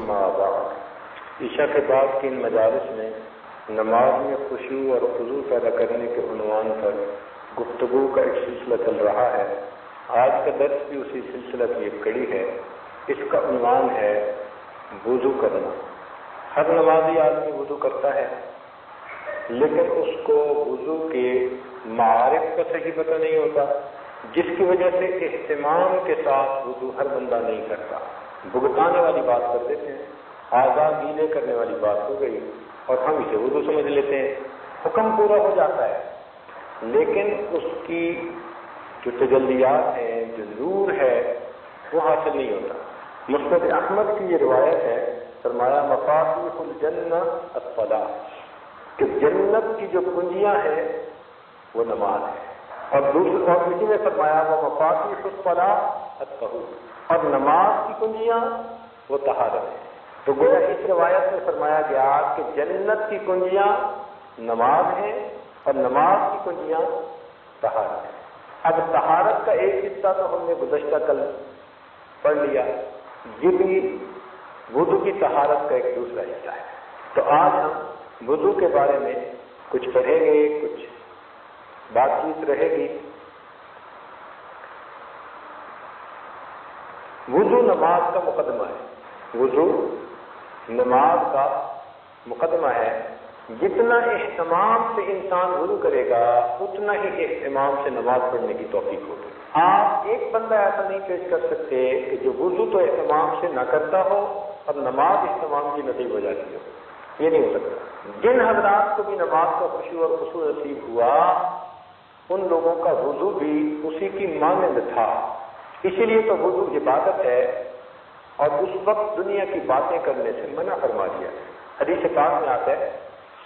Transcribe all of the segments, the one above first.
اما بعد. عشاء کے بعد کے ان مجالس میں نماز میں خشوع اور خضوع پیدا کرنے کے عنوان پر گفتگو کا ایک سلسلہ چل رہا ہے. آج کا درس بھی اسی سلسلہ کی ایک کڑی ہے. اس کا عنوان ہے وضو کرنا. ہر نمازی آدمی وضو کرتا ہے، لیکن اس کو وضو کے معارف کا صحیح پتہ نہیں ہوتا، جس کی وجہ سے اہتمام کے ساتھ وضو ہر بندہ نہیں کرتا. بھگتانے والی بات کر دیتے ہیں، آزاد گیلے کرنے والی بات ہو گئی اور ہم اسے وضو سمجھ لیتے ہیں. حکم پورا ہو جاتا ہے، لیکن اس کی جو تجلیات ہیں، جو نور ہے، وہ حاصل نہیں ہوتا. مسند احمد کی یہ روایت ہے، فرمایا مفاتیح الجنہ الصلاۃ، کہ جنت کی جو کنجیاں ہیں وہ نماز ہے. اور دوسری اور کسی نے فرمایا وہ مفاتیح الصلاۃ الطہور، اور نماز کی کنجیاں وہ طہارت ہے. تو گویا اس روایت میں فرمایا گیا کہ جنت کی کنجیاں نماز ہیں اور نماز کی کنجیاں طہارت ہے. اب طہارت کا ایک حصہ تو ہم نے گزشتہ کل پڑھ لیا، یہ بھی وضو کی طہارت کا ایک دوسرا حصہ ہے. تو آج ہم وضو کے بارے میں کچھ پڑھیں گے، کچھ بات چیت رہے گی. وضو نماز کا مقدمہ ہے. وضو نماز کا مقدمہ ہے. جتنا اہتمام سے انسان وضو کرے گا اتنا ہی اہتمام سے نماز پڑھنے کی توفیق ہوگی. آپ ایک بندہ ایسا نہیں پیش کر سکتے کہ جو وضو تو اہتمام سے نہ کرتا ہو اور نماز اہتمام کی نصیب ہو جاتی ہو. یہ نہیں ہو سکتا. جن حضرات کو بھی نماز کا خشوع اور خضوع نصیب ہوا ان لوگوں کا وضو بھی اسی کی مانند تھا. اسی لیے تو وضو عبادت ہے اور اس وقت دنیا کی باتیں کرنے سے منع فرما دیا. حدیث پاک میں آتا ہے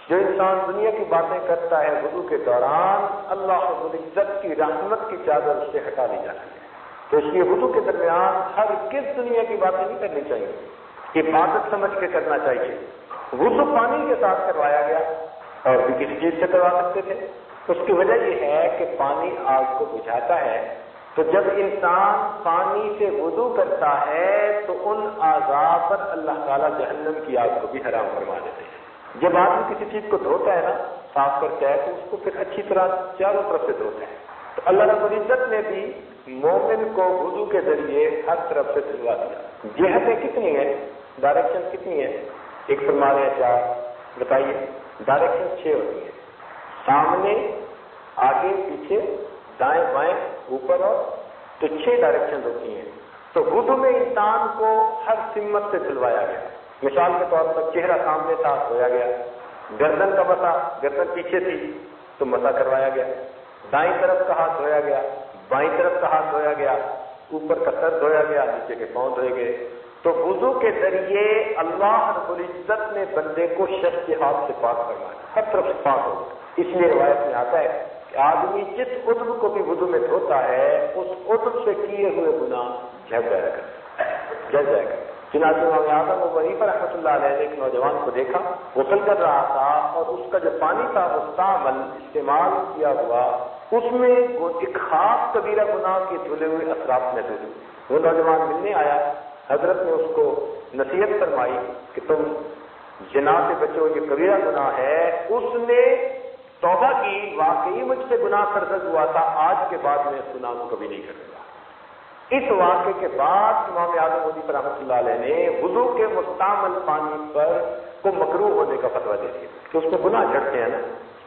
جو انسان دنیا کی باتیں کرتا ہے وضو کے دوران اللہ رب العزت کی رحمت کی چادر اس سے ہٹا لی جاتی ہے. تو اس لیے وضو کے درمیان ہر کس دنیا کی باتیں نہیں کرنی چاہیے، عبادت سمجھ کے کرنا چاہیے. وضو پانی کے ساتھ کروایا گیا اور بھی کسی چیز سے کروا سکتے تھے. اس کی وجہ یہ ہے کہ پانی آگ کو بجھاتا ہے. تو جب انسان پانی سے وضو کرتا ہے تو ان اعضاء پر اللہ تعالیٰ جہنم کی آگ کو بھی حرام فرما دیتے ہیں. جب آدمی کسی چیز کو دھوتا ہے نا، صاف کرتا ہے، تو اس کو پھر اچھی طرح چاروں طرف سے دھوتا ہے. تو اللہ رب العزت نے بھی مومن کو وضو کے ذریعے ہر طرف سے دھلوا دیا. جہتیں کتنی ہیں، ڈائریکشن کتنی ہے؟ ایک فرما رہے ہیں 4. بتائیے. ڈائریکشن 6 ہوتی ہیں، سامنے، آگے، پیچھے، دائیں بائیں، اوپر اور. تو 6 ڈائریکشن ہوتی ہیں. تو وضو میں انسان کو ہر سمت سے دھلوایا گیا. مثال کے طور پر چہرہ سامنے تھا، دھویا گیا. گردن کا مسا، گردن پیچھے تھی تو مسا کروایا گیا. دائیں طرف کا ہاتھ دھویا گیا، بائیں طرف کا ہاتھ دھویا گیا، اوپر کا سر دھویا گیا، نیچے کے پاؤں دھوئے گئے. تو وضو کے ذریعے اللہ رب العزت نے بندے کو شرک کے ہاتھ سے پاک کروایا، ہر طرف سے پاک ہو. اس لیے روایت میں آتا ہے کہ آدمی جس عضو کو بھی وضو میں دھوتا ہے اس عضو سے کیے ہوئے گناہ جھڑ جائے گا. چنانچہ امام اعظم ابو حنیفہ رحمۃ اللہ علیہ نے ایک نوجوان کو دیکھا، غسل کر رہا تھا اور اس کا جو پانی تھا مستعمل استعمال کیا ہوا، اس میں ایک خاص کبیرہ گناہ کے دھلے ہوئے اثرات محسوس ہوئے. وہ نوجوان ملنے آیا، حضرت نے اس کو نصیحت فرمائی کہ تم زنا سے بچو، یہ کبیرہ گناہ ہے. اس نے توبہ کی، واقعی مجھ سے گناہ سرزد ہوا تھا، آج کے بعد میں اس گناہ کو کبھی نہیں کروں گا. اس واقعے کے بعد امام اعظم ابو حنیفہ رحمۃ اللہ علیہ نے وضو کے مستعمل پانی پر کو مکروہ ہونے کا فتویٰ دے دیا کہ اس کو گناہ جھڑتے ہیں نا،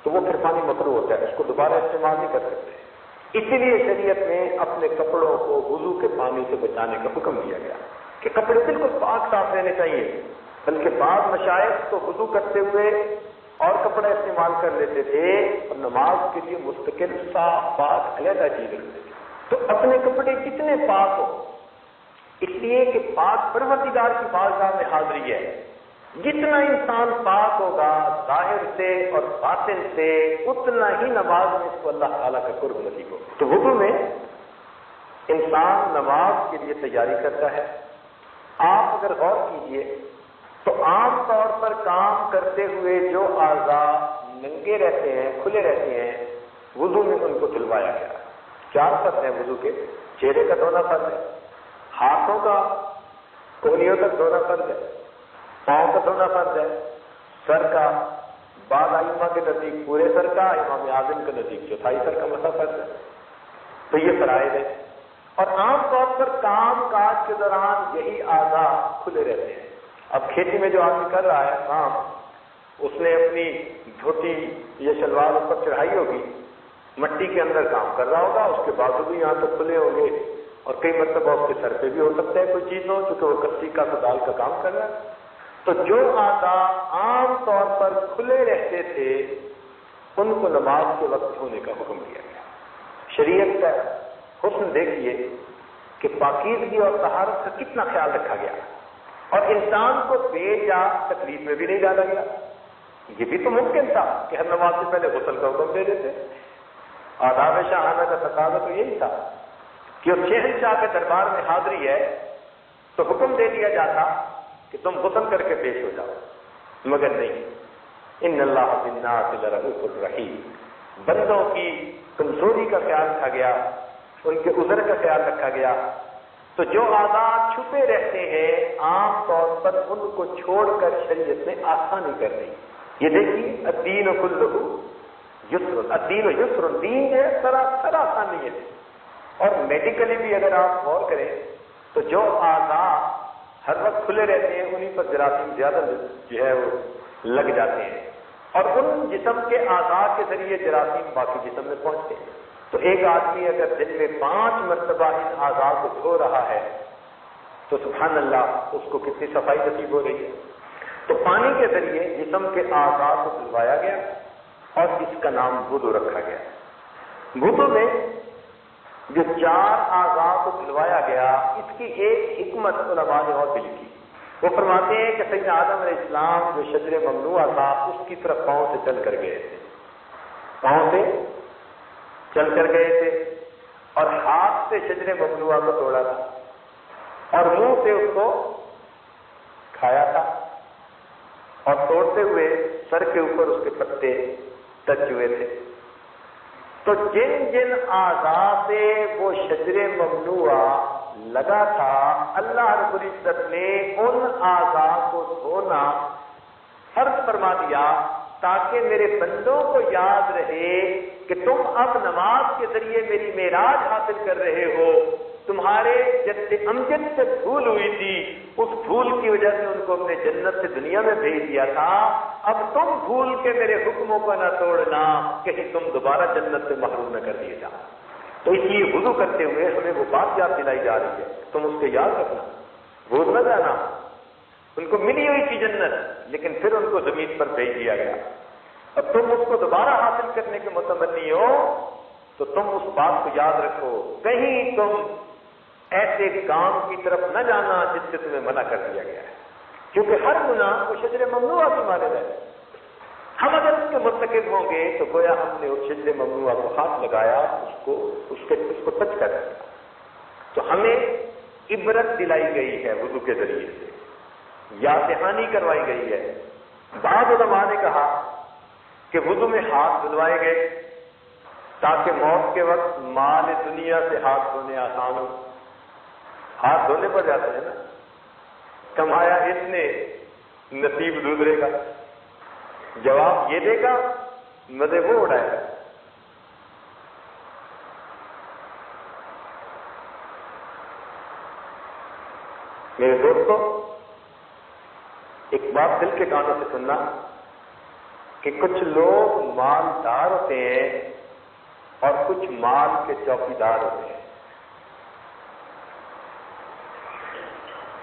تو وہ پھر پانی مکروہ ہوتا ہے، اس کو دوبارہ استعمال نہیں کر سکتے. اسی لیے شریعت میں اپنے کپڑوں کو وضو کے پانی سے بچانے کا حکم دیا گیا کہ کپڑے بالکل پاک صاف رہنے چاہیے. بلکہ بعض مشائخ تو وضو کرتے ہوئے اور کپڑا استعمال کر لیتے تھے اور نماز کے لیے مستقل صاف پاک علیحدہ چیز رکھتے تھے. تو اپنے کپڑے کتنے پاک ہو، اس لیے کہ پاک پروردگار کی بارگاہ میں حاضری ہے. جتنا انسان پاک ہوگا ظاہر سے اور باطن سے اتنا ہی نماز میں اس کو اللہ تعالیٰ کا قرب نصیب ہوگا. تو وضو میں انسان نماز کے لیے تیاری کرتا ہے. آپ اگر غور کیجئے تو عام طور پر کام کرتے ہوئے جو اعضاء ننگے رہتے ہیں، کھلے رہتے ہیں، وضو میں ان کو دھلوایا گیا. 4 فرض ہیں وضو کے. چہرے کا دھونا فرض ہے، ہاتھوں کا کونیوں تک دھونا فرض ہے، پاؤں کا دھونا فرض ہے، سر کا بعض ائمہ کے نزدیک پورے سر کا، امام اعظم کے نزدیک چوتھائی سر کا مسح فرض ہے۔ تو یہ فرائض ہے، اور عام طور پر کام کاج کے دوران یہی اعضاء کھلے رہتے ہیں۔ اب کھیتی میں جو آدمی کر رہا ہے کام، اس نے اپنی دھوتی یا شلوار اوپر چڑھائی ہوگی، مٹی کے اندر کام کر رہا ہوگا، اس کے بازو بھی یہاں تک کھلے ہوں گے، اور کئی مرتبہ اس کے سر پہ بھی ہو سکتا ہے کوئی چیز ہو، چونکہ وہ کسی کا کدال کا کام کر رہا ہے۔ تو جو اعضاء عام طور پر کھلے رہتے تھے ان کو نماز کے وقت دھونے کا حکم دیا گیا۔ شریعت کا حسن دیکھیے کہ پاکیزگی اور طہارت کا کتنا خیال رکھا گیا، اور انسان کو بے جا تکلیف میں بھی نہیں ڈالا گیا۔ یہ بھی تو ممکن تھا کہ ہر نماز سے پہلے غسل کا حکم دے دیتے۔ آداب شاہانہ کا تقاضا تو یہی تھا کہ اس شہنشاہ کے دربار میں حاضری ہے تو حکم دے دیا جاتا کہ تم غسل کر کے پیش ہو جاؤ، مگر نہیں۔ ان اللہ بالناس لرؤوف الرحیم، بندوں کی کمزوری کا خیال رکھا گیا، ان کے عذر کا خیال رکھا گیا۔ تو جو اعضاء چھپے رہتے ہیں عام طور پر ان کو چھوڑ کر شریعت نے آسانی کر دی۔ یہ دیکھیے الدین کلہ یسر، الدین یسر، دین ہے سراسر آسانی ہے۔ اور میڈیکلی بھی اگر آپ غور کریں تو جو اعضاء ہر وقت کھلے رہتے ہیں انہیں پر جراثیم زیادہ جو ہے وہ لگ جاتے ہیں، اور ان جسم کے اعضاء کے ذریعے جراثیم باقی جسم میں پہنچتے ہیں۔ تو ایک آدمی اگر دن میں 5 مرتبہ ان اعضاء کو دھو رہا ہے تو سبحان اللہ اس کو کتنی صفائی نصیب ہو رہی ہے۔ تو پانی کے ذریعے جسم کے اعضاء کو دھلوایا گیا اور اس کا نام وضو رکھا گیا۔ وضو میں جو 4 اعضاء کو دھلوایا گیا اس کی ایک حکمت علماء نے اور بھی لکھی۔ وہ فرماتے ہیں کہ سیدنا آدم علیہ السلام جو شجر ممنوع تھا اس کی طرف پاؤں سے چل کر گئے تھے، پاؤں سے چل کر گئے تھے، اور ہاتھ سے شجر ممنوع کو توڑا تھا، اور منہ سے اس کو کھایا تھا، اور توڑتے ہوئے سر کے اوپر اس کے پتے ٹچ ہوئے تھے۔ تو جن جن اعضاء سے وہ شجر ممنوع لگا تھا اللہ رب العزت نے ان اعضاء کو دھونا فرض فرما دیا تاکہ میرے بندوں کو یاد رہے کہ تم اب نماز کے ذریعے میری معراج حاصل کر رہے ہو۔ تمہارے جد امجد سے بھول ہوئی تھی، اس بھول کی وجہ سے ان کو اپنے جنت سے دنیا میں بھیج دیا تھا، اب تم بھول کے میرے حکموں کو نہ توڑنا، کہیں تم دوبارہ جنت سے محروم نہ کر دیے جاؤ۔ تو اس لیے وضو کرتے ہوئے ہمیں وہ بات یاد دلائی جا رہی ہے، تم اس کو یاد رکھنا، بھول نہ جانا۔ ان کو ملی ہوئی تھی جنت، لیکن پھر ان کو زمین پر بھیج دیا گیا۔ اب تم اس کو دوبارہ حاصل کرنے کے متمنی ہو تو تم اس بات کو یاد رکھو، کہیں تم ایسے کام کی طرف نہ جانا جس سے تمہیں منع کر دیا گیا ہے، کیونکہ ہر گناہ وہ شجر ممنوع سے مارے گئے۔ ہم اگر اس کے مرتکب ہوں گے تو گویا ہم نے اس شجر ممنوع کو ہاتھ لگایا، اس کو ٹچ کر دیا۔ تو ہمیں عبرت دلائی گئی ہے وضو کے ذریعے سے، یاد دہانی کروائی گئی ہے۔ بعض علماء نے کہا کہ وضو میں ہاتھ دھلوائے گئے تاکہ موت کے وقت مال دنیا سے ہاتھ دھونے آسان ہو۔ ہاتھ دھونے پر جاتے ہیں نا، کمایا اس نے نصیب دوسرے کا، جواب یہ دے گا مزے وہ اڑائے گا۔ میرے دوستوں، ایک بات دل کے کانوں سے سننا کہ کچھ لوگ مالدار ہوتے ہیں اور کچھ مال کے چوکیدار ہوتے ہیں۔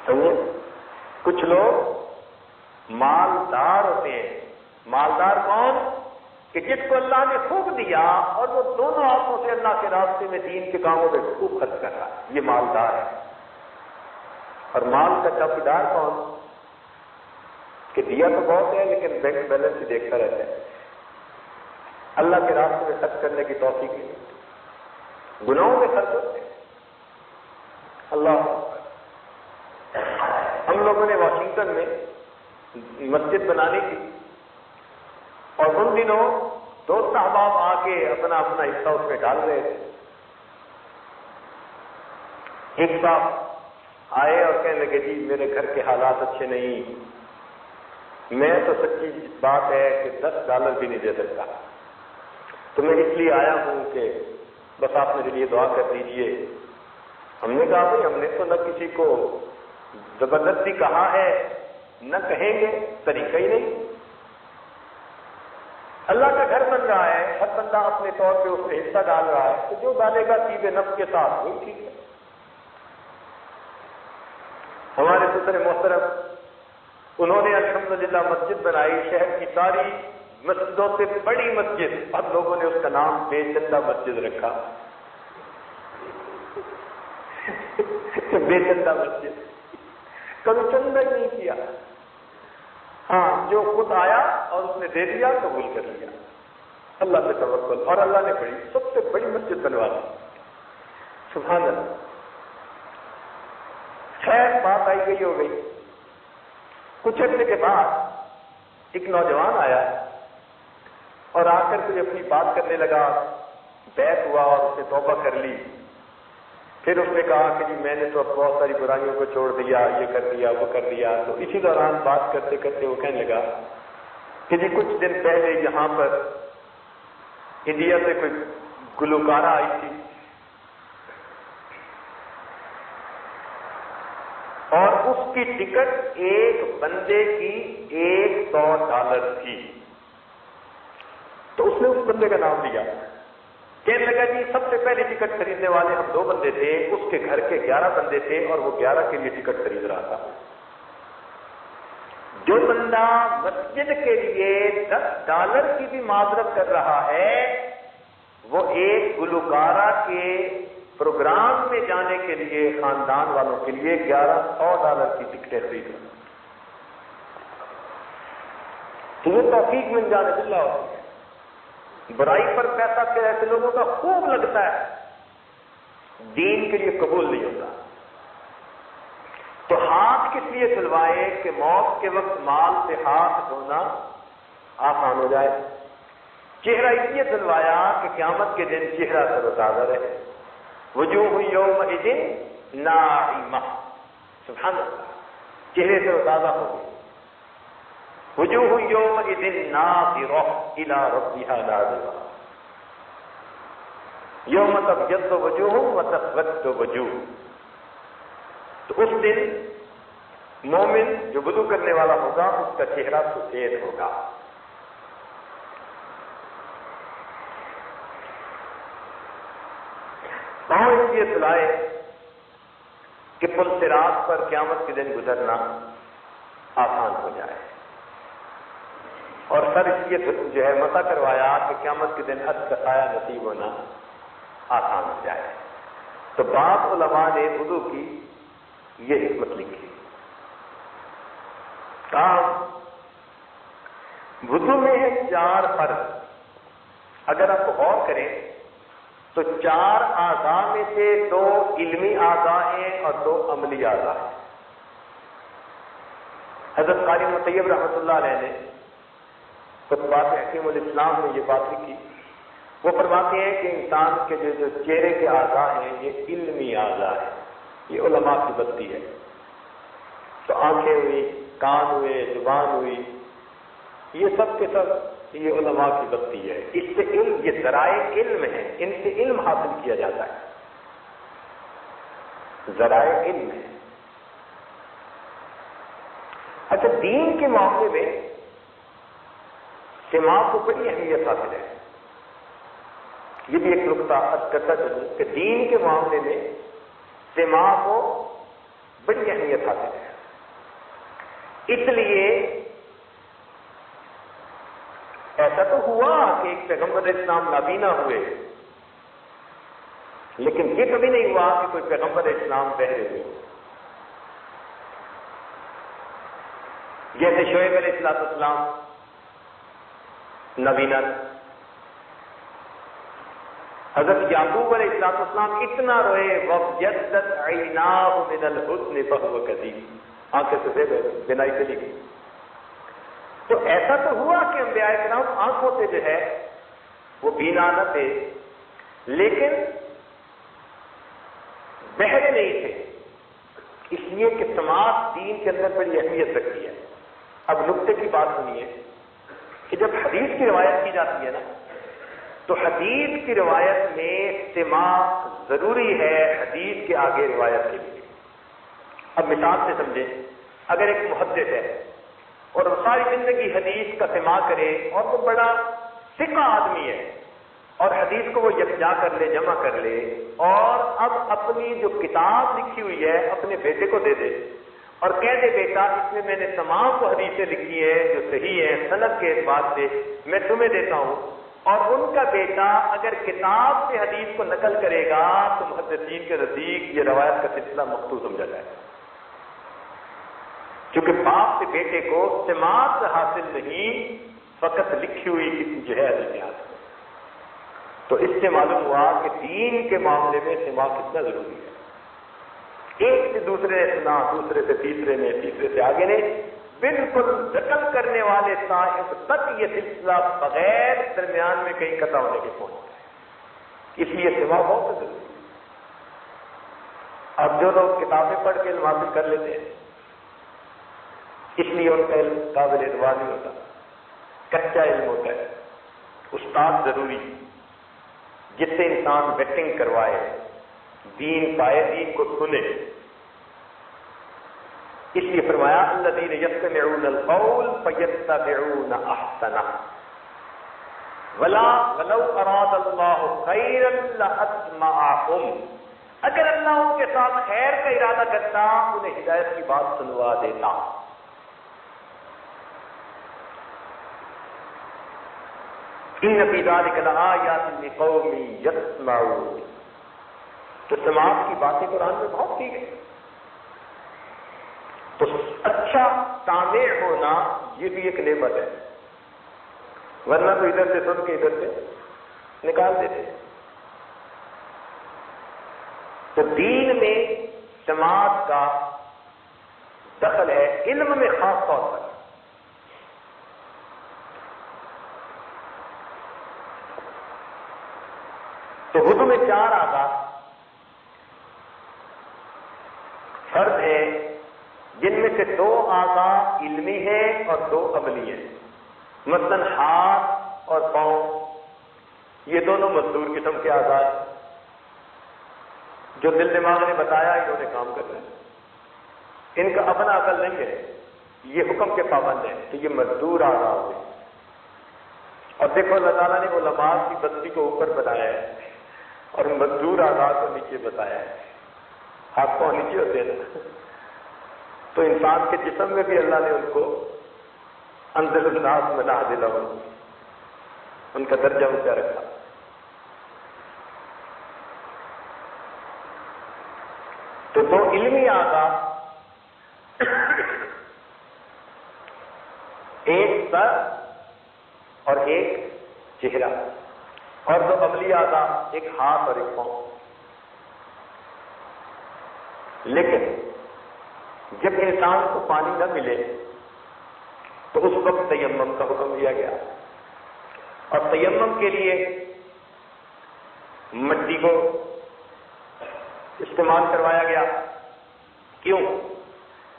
سمجھے؟ کچھ لوگ مالدار ہوتے ہیں۔ مالدار کون؟ کہ جس کو اللہ نے خوب دیا اور وہ دونوں ہاتھوں سے اللہ کے راستے میں دین کے کاموں میں خوب خرچ کر رہا ہے، یہ مالدار ہے۔ اور مال کا چوکیدار کون؟ کہ دیا تو بہت ہے لیکن بینک بیلنس ہی دیکھتا رہتا ہے، اللہ کے راستے میں خرچ کرنے کی توفیق نہیں، گناہوں میں خرچ ہوتے ہیں۔ اللہ، ہم لوگوں نے واشنگٹن میں مسجد بنانی تھی، اور ان دنوں دوست احباب آ کے اپنا اپنا حصہ اس میں ڈال رہے تھے۔ ایک صاحب آئے اور کہنے لگے جی میرے گھر کے حالات اچھے نہیں، میں تو سچی بات ہے کہ $10 بھی نہیں دے سکتا، تو میں اس لیے آیا ہوں کہ بس آپ میرے لیے دعا کر دیجئے۔ ہم نے کہا بھائی ہم نے تو نہ کسی کو زبردستی کہا ہے نہ کہیں گے، طریقہ ہی نہیں۔ اللہ کا گھر بن رہا ہے، ہر بندہ اپنے طور پہ اس میں حصہ ڈال رہا ہے، تو جو ڈالے گا طیب نفس کے ساتھ وہی ٹھیک ہے۔ ہمارے صدر محترم انہوں نے الحمدللہ مسجد بنائی، شہر کی ساری مسجدوں سے بڑی مسجد، اب لوگوں نے اس کا نام بے چندہ مسجد رکھا بے چندہ مسجد، کبھی چندہ ہی نہیں کیا، ہاں جو خود آیا اور اس نے دے دیا قبول کر لیا، اللہ سے توکل، اور اللہ نے بڑی سب سے بڑی مسجد بنوا دی، سبحان اللہ۔ خیر بات آئی گئی ہو گئی، کچھ عرصے کے بعد ایک نوجوان آیا اور آ کر کوئی اپنی بات کرنے لگا، بیعت ہوا اور اس نے توبہ کر لی۔ پھر اس نے کہا کہ جی میں نے تو اب بہت ساری برائیوں کو چھوڑ دیا، یہ کر دیا وہ کر دیا۔ تو اسی دوران بات کرتے کرتے وہ کہنے لگا کہ جی کچھ دن پہلے یہاں پر انڈیا سے کوئی گلوکارہ آئی تھی اور اس کی ٹکٹ ایک بندے کی $100 تھی، تو اس نے اس بندے کا نام لیا، کہنے لگا جی سب سے پہلے ٹکٹ خریدنے والے ہم 2 بندے تھے، اس کے گھر کے 11 بندے تھے اور وہ 11 کے لیے ٹکٹ خرید رہا تھا۔ جو بندہ مسجد کے لیے $10 کی بھی معذرت کر رہا ہے، وہ ایک گلوکارہ کے پروگرام میں جانے کے لیے خاندان والوں کے لیے $1100 کی ٹکٹیں خرید رہا۔ تو یہ توفیق من جانب اللہ ہوتی ہے۔ برائی پر پیسہ کے ایسے لوگوں کا خوب لگتا ہے، دین کے لیے قبول نہیں ہوتا۔ تو ہاتھ کس لیے دھلوائے کہ موت کے وقت مال سے ہاتھ دھونا آسان ہو جائے، چہرہ اس لیے دھلوایا کہ قیامت کے دن چہرہ تر و تازہ رہے، وجوہ یومئذ ناعمہ، سبحان اللہ، چہرے تر و تازہ ہو گئے، وجوہ یومئذ ناظرہ الی ربها ناظرہ، یوم تبیض وجوہ وتسود وجوہ۔ تو اس دن مومن جو وضو کرنے والا ہوگا اس کا چہرہ سفید ہوگا، پاؤں اس لیے دھلائے کہ پل صراط پر قیامت کے دن گزرنا آسان ہو جائے، اور سر اس لیے جو ہے مسح کروایا کہ قیامت کے دن عرش کا سایہ نصیب ہونا آسان ہو جائے۔ تو بعض علماء نے وضو کی یہ حکمت لکھی۔ وضو میں ہے 4 فرض، اگر آپ غور کریں تو 4 اعضاء میں سے 2 علمی اعضاء ہیں اور 2 عملی اعضاء ہیں۔ حضرت قاری مطیب رحمۃ اللہ علیہ نے خطبات حکیم الاسلام میں یہ بات لکھی، وہ فرماتے ہیں کہ انسان کے جو چہرے کے اعضاء ہیں یہ علمی اعضاء ہیں، یہ علماء کی بستی ہے۔ تو آنکھیں ہوئی، کان ہوئے، زبان ہوئی، یہ سب کے سب یہ علماء کی بستی ہے۔ اس سے علم، یہ ذرائع علم ہیں، ان سے علم حاصل کیا جاتا ہے، ذرائع علم ہے۔ اچھا، دین کے معاملے میں سماع کو بڑی اہمیت حاصل ہے۔ یہ بھی ایک نقطہ کرتا چلوں کہ دین کے معاملے میں سماع کو بڑی اہمیت حاصل ہے۔ اس لیے ایسا تو ہوا کہ ایک پیغمبر اسلام نابینا ہوئے، لیکن یہ کبھی نہیں ہوا کہ کوئی پیغمبر اسلام بہرے ہوئے، جیسے شعیب علیہ السلام نابینا، حضرت یعقوب علیہ السلام اتنا روئے وَابْيَضَّتْ عَيْنَاهُ مِنَ الْحُزْنِ فَهُوَ كَظِيمٌ، آنکھیں سفید بینائی چلی گئی۔ تو ایسا تو ہوا کہ انبیاء کرام آنکھوں سے جو ہے وہ بینا نہ تھے، لیکن بہرے نہیں تھے، اس لیے کہ سماعت دین کے اندر بڑی اہمیت رکھتی ہے۔ اب نقطے کی بات سنیے کہ جب حدیث کی روایت کی جاتی ہے نا تو حدیث کی روایت میں سماع ضروری ہے حدیث کے آگے روایت کے لیے. اب مثال سے سمجھیں، اگر ایک محدث ہے اور ساری زندگی حدیث کا سماع کرے اور وہ بڑا ثقہ آدمی ہے اور حدیث کو وہ یکجا کر لے، جمع کر لے، اور اب اپنی جو کتاب لکھی ہوئی ہے اپنے بیٹے کو دے دے اور کہہ دے بیٹا اس میں میں نے تمام وہ حدیثیں لکھی ہیں جو صحیح ہیں سند کے اعتبار سے، میں تمہیں دیتا ہوں، اور ان کا بیٹا اگر کتاب سے حدیث کو نقل کرے گا تو محدثین کے نزدیک یہ روایت کا سلسلہ مقطوع سمجھا جائے گا، کیونکہ باپ سے بیٹے کو سماعت حاصل نہیں، فقط لکھی ہوئی جو ہے حدیث. تو اس سے معلوم ہوا کہ دین کے معاملے میں سماع کتنا ضروری ہے. ایک سے دوسرے نے سنا، دوسرے سے تیسرے نے، تیسرے سے آگے نے، بالکل نقل کرنے والے صاحب تک یہ سلسلہ بغیر درمیان میں کہیں قطع ہونے کے پہنچ. اس لیے سماع بہت ضروری ہے. اب جو لوگ کتابیں پڑھ کے علم حاصل کر لیتے ہیں اس لیے ان کا علم قابل اعتبار نہیں ہوتا، کچا علم ہوتا ہے. استاد ضروری جس سے انسان ویٹنگ کروائے، دین پائے، دین کو سنے. اس لیے فرمایا الذین یستمعون القول فیتبعون احسنہ ولو اراد اللہ خیرا لاسمعہم. اگر اللہ ان کے ساتھ خیر کا ارادہ کرتا انہیں ہدایت کی بات سنوا دیتا. ان فی ذلک لآیات لقوم یسمعون. تو سماعت کی باتیں قرآن میں بہت کی گئی. تو اچھا سامع ہونا یہ بھی ایک نعمت ہے، ورنہ تو ادھر سے سن کے ادھر سے نکال دیتے. تو دین میں سماعت کا دخل ہے، علم میں خاص طور پر. تو وضو میں 4 اعضاء فرض ہیں، جن میں سے 2 اعضاء علمی ہیں اور 2 عملی ہیں. مثلا ہاتھ اور پاؤں یہ دونوں مزدور قسم کے اعضاء ہیں، جو دل دماغ نے بتایا انہوں نے کام کرنا ہے. ان کا اپنا عقل نہیں ہے، یہ حکم کے پابند ہیں، تو یہ مزدور اعضاء ہوتے ہیں. اور دیکھو اللہ تعالیٰ نے وہ نماز کی بستی کو اوپر بتایا ہے اور مزدور اعضاء کو نیچے بتایا ہے. ہاتھ پاؤں نیچے ہوتے ہیں نا، تو انسان کے جسم میں بھی اللہ نے ان کو انزل الناس منازل، ان کا درجہ اونچا رکھا. تو 2 علمی اعضاء، ایک سر اور ایک چہرہ، اور 2 عملی اعضاء، ایک ہاتھ اور ایک پاؤں. لیکن جب انسان کو پانی نہ ملے تو اس وقت تیمم کا حکم دیا گیا، اور تیمم کے لیے مٹی کو استعمال کروایا گیا. کیوں؟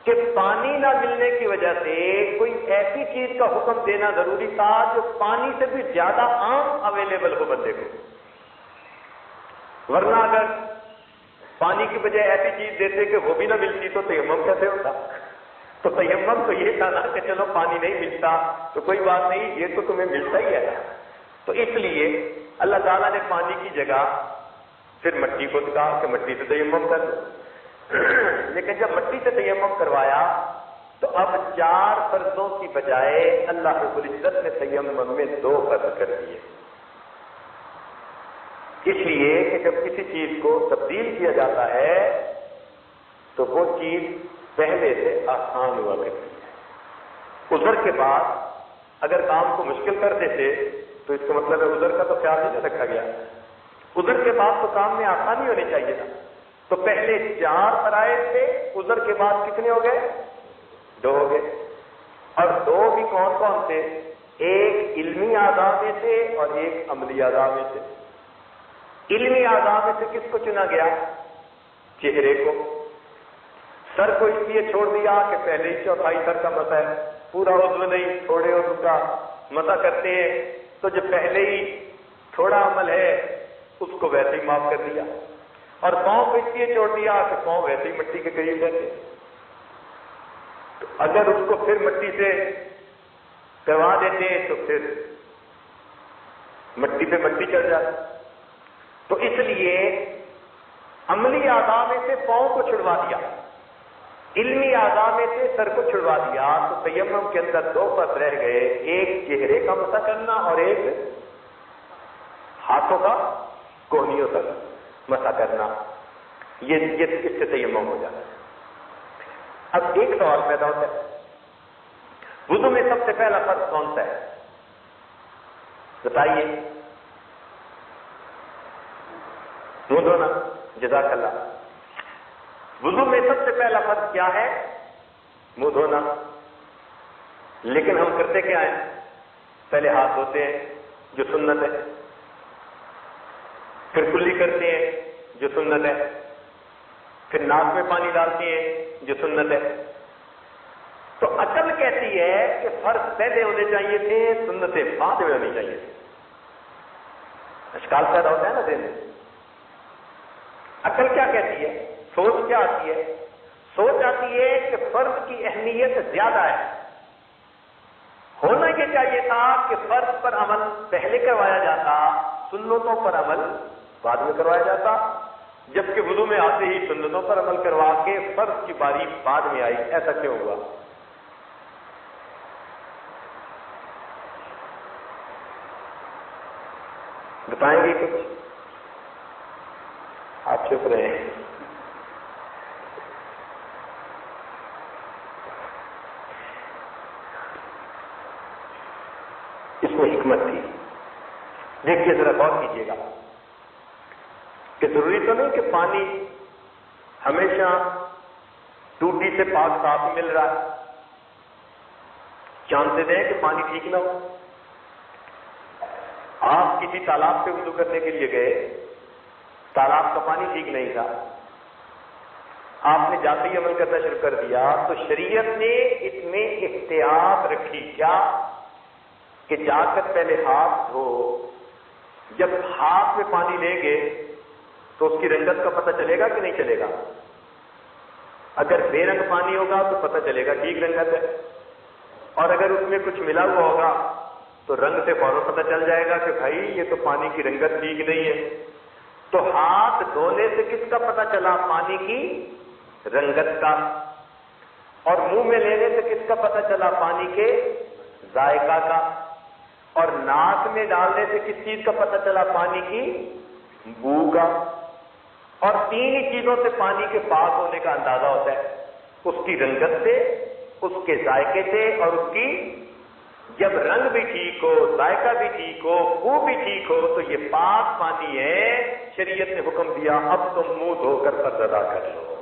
کہ پانی نہ ملنے کی وجہ سے کوئی ایسی چیز کا حکم دینا ضروری تھا جو پانی سے بھی زیادہ عام اویلیبل ہو بندے کو. ورنہ اگر پانی کی بجائے ایسی چیز دیتے کہ وہ بھی نہ ملتی تو تیمم کیسے ہوتا؟ تو تیمم تو یہ تھا نا کہ چلو پانی نہیں ملتا تو کوئی بات نہیں، یہ تو تمہیں ملتا ہی ہے. تو اس لیے اللہ تعالیٰ نے پانی کی جگہ پھر مٹی کو کہا کہ مٹی سے تیمم کر دو. لیکن جب مٹی سے تیمم کروایا تو اب 4 فرضوں کی بجائے اللہ رب العزت نے تیمم میں 2 فرض کر دیے. اس لیے کہ جب کسی چیز کو تبدیل کیا جاتا ہے تو وہ چیز پہلے سے آسان ہوا کرتی ہے. عذر کے بعد اگر کام کو مشکل کر دیتے تو اس کا مطلب ہے عذر کا تو خیال ہی نہ رکھا گیا. عذر کے بعد تو کام میں آسانی ہونی چاہیے تھا. تو پہلے 4 فرائض تھے، عذر کے بعد کتنے ہو گئے؟ 2 ہو گئے. اور 2 بھی کون کون تھے؟ ایک علمی اعضاء میں سے اور ایک عملی اعضاء میں سے. علمی اعضاء میں سے کس کو چنا گیا؟ چہرے کو. سر کو اس لیے چھوڑ دیا کہ پہلے ہی چوتھائی سر کا مسا ہے، پورا عضو نہیں، تھوڑے عضو کا مسا کرتے ہیں، تو جو پہلے ہی تھوڑا عمل ہے اس کو ویسے ہی معاف کر دیا۔ اور پاؤں کو اس لیے چھوڑ دیا کہ پاؤں ویسے ہی مٹی کے قریب رہتے، تو اگر اس کو پھر مٹی سے کروا دیتے تو پھر مٹی پہ مٹی چڑھ جاتی۔ تو اس لیے عملی اعضاء میں سے پاؤں کو چھڑوا دیا، علمی اعضاء میں سے سر کو چھڑوا دیا، تو تیمم کے اندر دو فرض رہ گئے، ایک چہرے کا مسح کرنا اور ایک ہاتھوں کا کوہنیوں تک مسح کرنا۔ یہ اس سے تیمم ہو جاتا ہے۔ اب ایک سوال پیدا ہوتا ہے، وضو میں سب سے پہلا فرض کون سا ہے؟ بتائیے۔ منہ دھونا، جزاک اللہ۔ وضو میں سب سے پہلا فرض کیا ہے؟ منہ دھونا۔ لیکن ہم کرتے کیا ہیں؟ پہلے ہاتھ دھوتے ہیں جو سنت ہے، پھر کلی کرتے ہیں جو سنت ہے، پھر ناک میں پانی ڈالتے ہیں جو سنت ہے۔ تو عقل کہتی ہے کہ فرض پہلے ہونے چاہیے تھے، سنتیں بعد میں ہونی چاہیے تھی۔ اشکال پیدا ہوتا ہے نا دل میں۔ عقل کیا کہتی ہے؟ سوچ کیا آتی ہے؟ سوچ آتی ہے کہ فرض کی اہمیت زیادہ ہے، ہونا یہ چاہیے تھا کہ فرض پر عمل پہلے کروایا جاتا، سنتوں پر عمل بعد میں کروایا جاتا، جبکہ وضو میں آتے ہی سنتوں پر عمل کروا کے فرض کی باری بعد میں آئی۔ ایسا کیوں ہوا؟ بتائیں گے کچھ؟ آپ چپ رہے ہیں۔ اس میں حکمت تھی، دیکھیے ذرا غور کیجیے گا کہ ضروری تو نہیں کہ پانی ہمیشہ ٹوٹی سے پاک صاف ہی مل رہا ہے، جانتے ہیں کہ پانی ٹھیک نہ ہو۔ آپ کسی تالاب سے وضو کرنے کے لیے گئے، تالاب کا پانی ٹھیک نہیں تھا، آپ نے جاتے ہی عمل کرنا شروع کر دیا، تو شریعت نے اس میں احتیاط رکھی کیا کہ جا کر پہلے ہاتھ دھو، جب ہاتھ میں پانی لیں گے تو اس کی رنگت کا پتہ چلے گا کہ نہیں چلے گا؟ اگر بے رنگ پانی ہوگا تو پتہ چلے گا ٹھیک رنگت ہے، اور اگر اس میں کچھ ملا ہوا ہوگا تو رنگ سے فوراً پتہ چل جائے گا کہ بھائی یہ تو پانی کی رنگت ٹھیک نہیں ہے۔ تو ہاتھ دھونے سے کس کا پتہ چلا؟ پانی کی رنگت کا۔ اور منہ میں لینے سے کس کا پتہ چلا؟ پانی کے ذائقہ کا۔ اور ناک میں ڈالنے سے کس چیز کا پتہ چلا؟ پانی کی بو کا۔ اور تین ہی چیزوں سے پانی کے پاک ہونے کا اندازہ ہوتا ہے، اس کی رنگت سے، اس کے ذائقے سے، اور اس کی جب رنگ بھی ٹھیک ہو، ذائقہ بھی ٹھیک ہو، بو بھی ٹھیک ہو تو یہ پاک پانی ہے۔ شریعت نے حکم دیا اب تم منہ دھو کر فرض ادا کر لو۔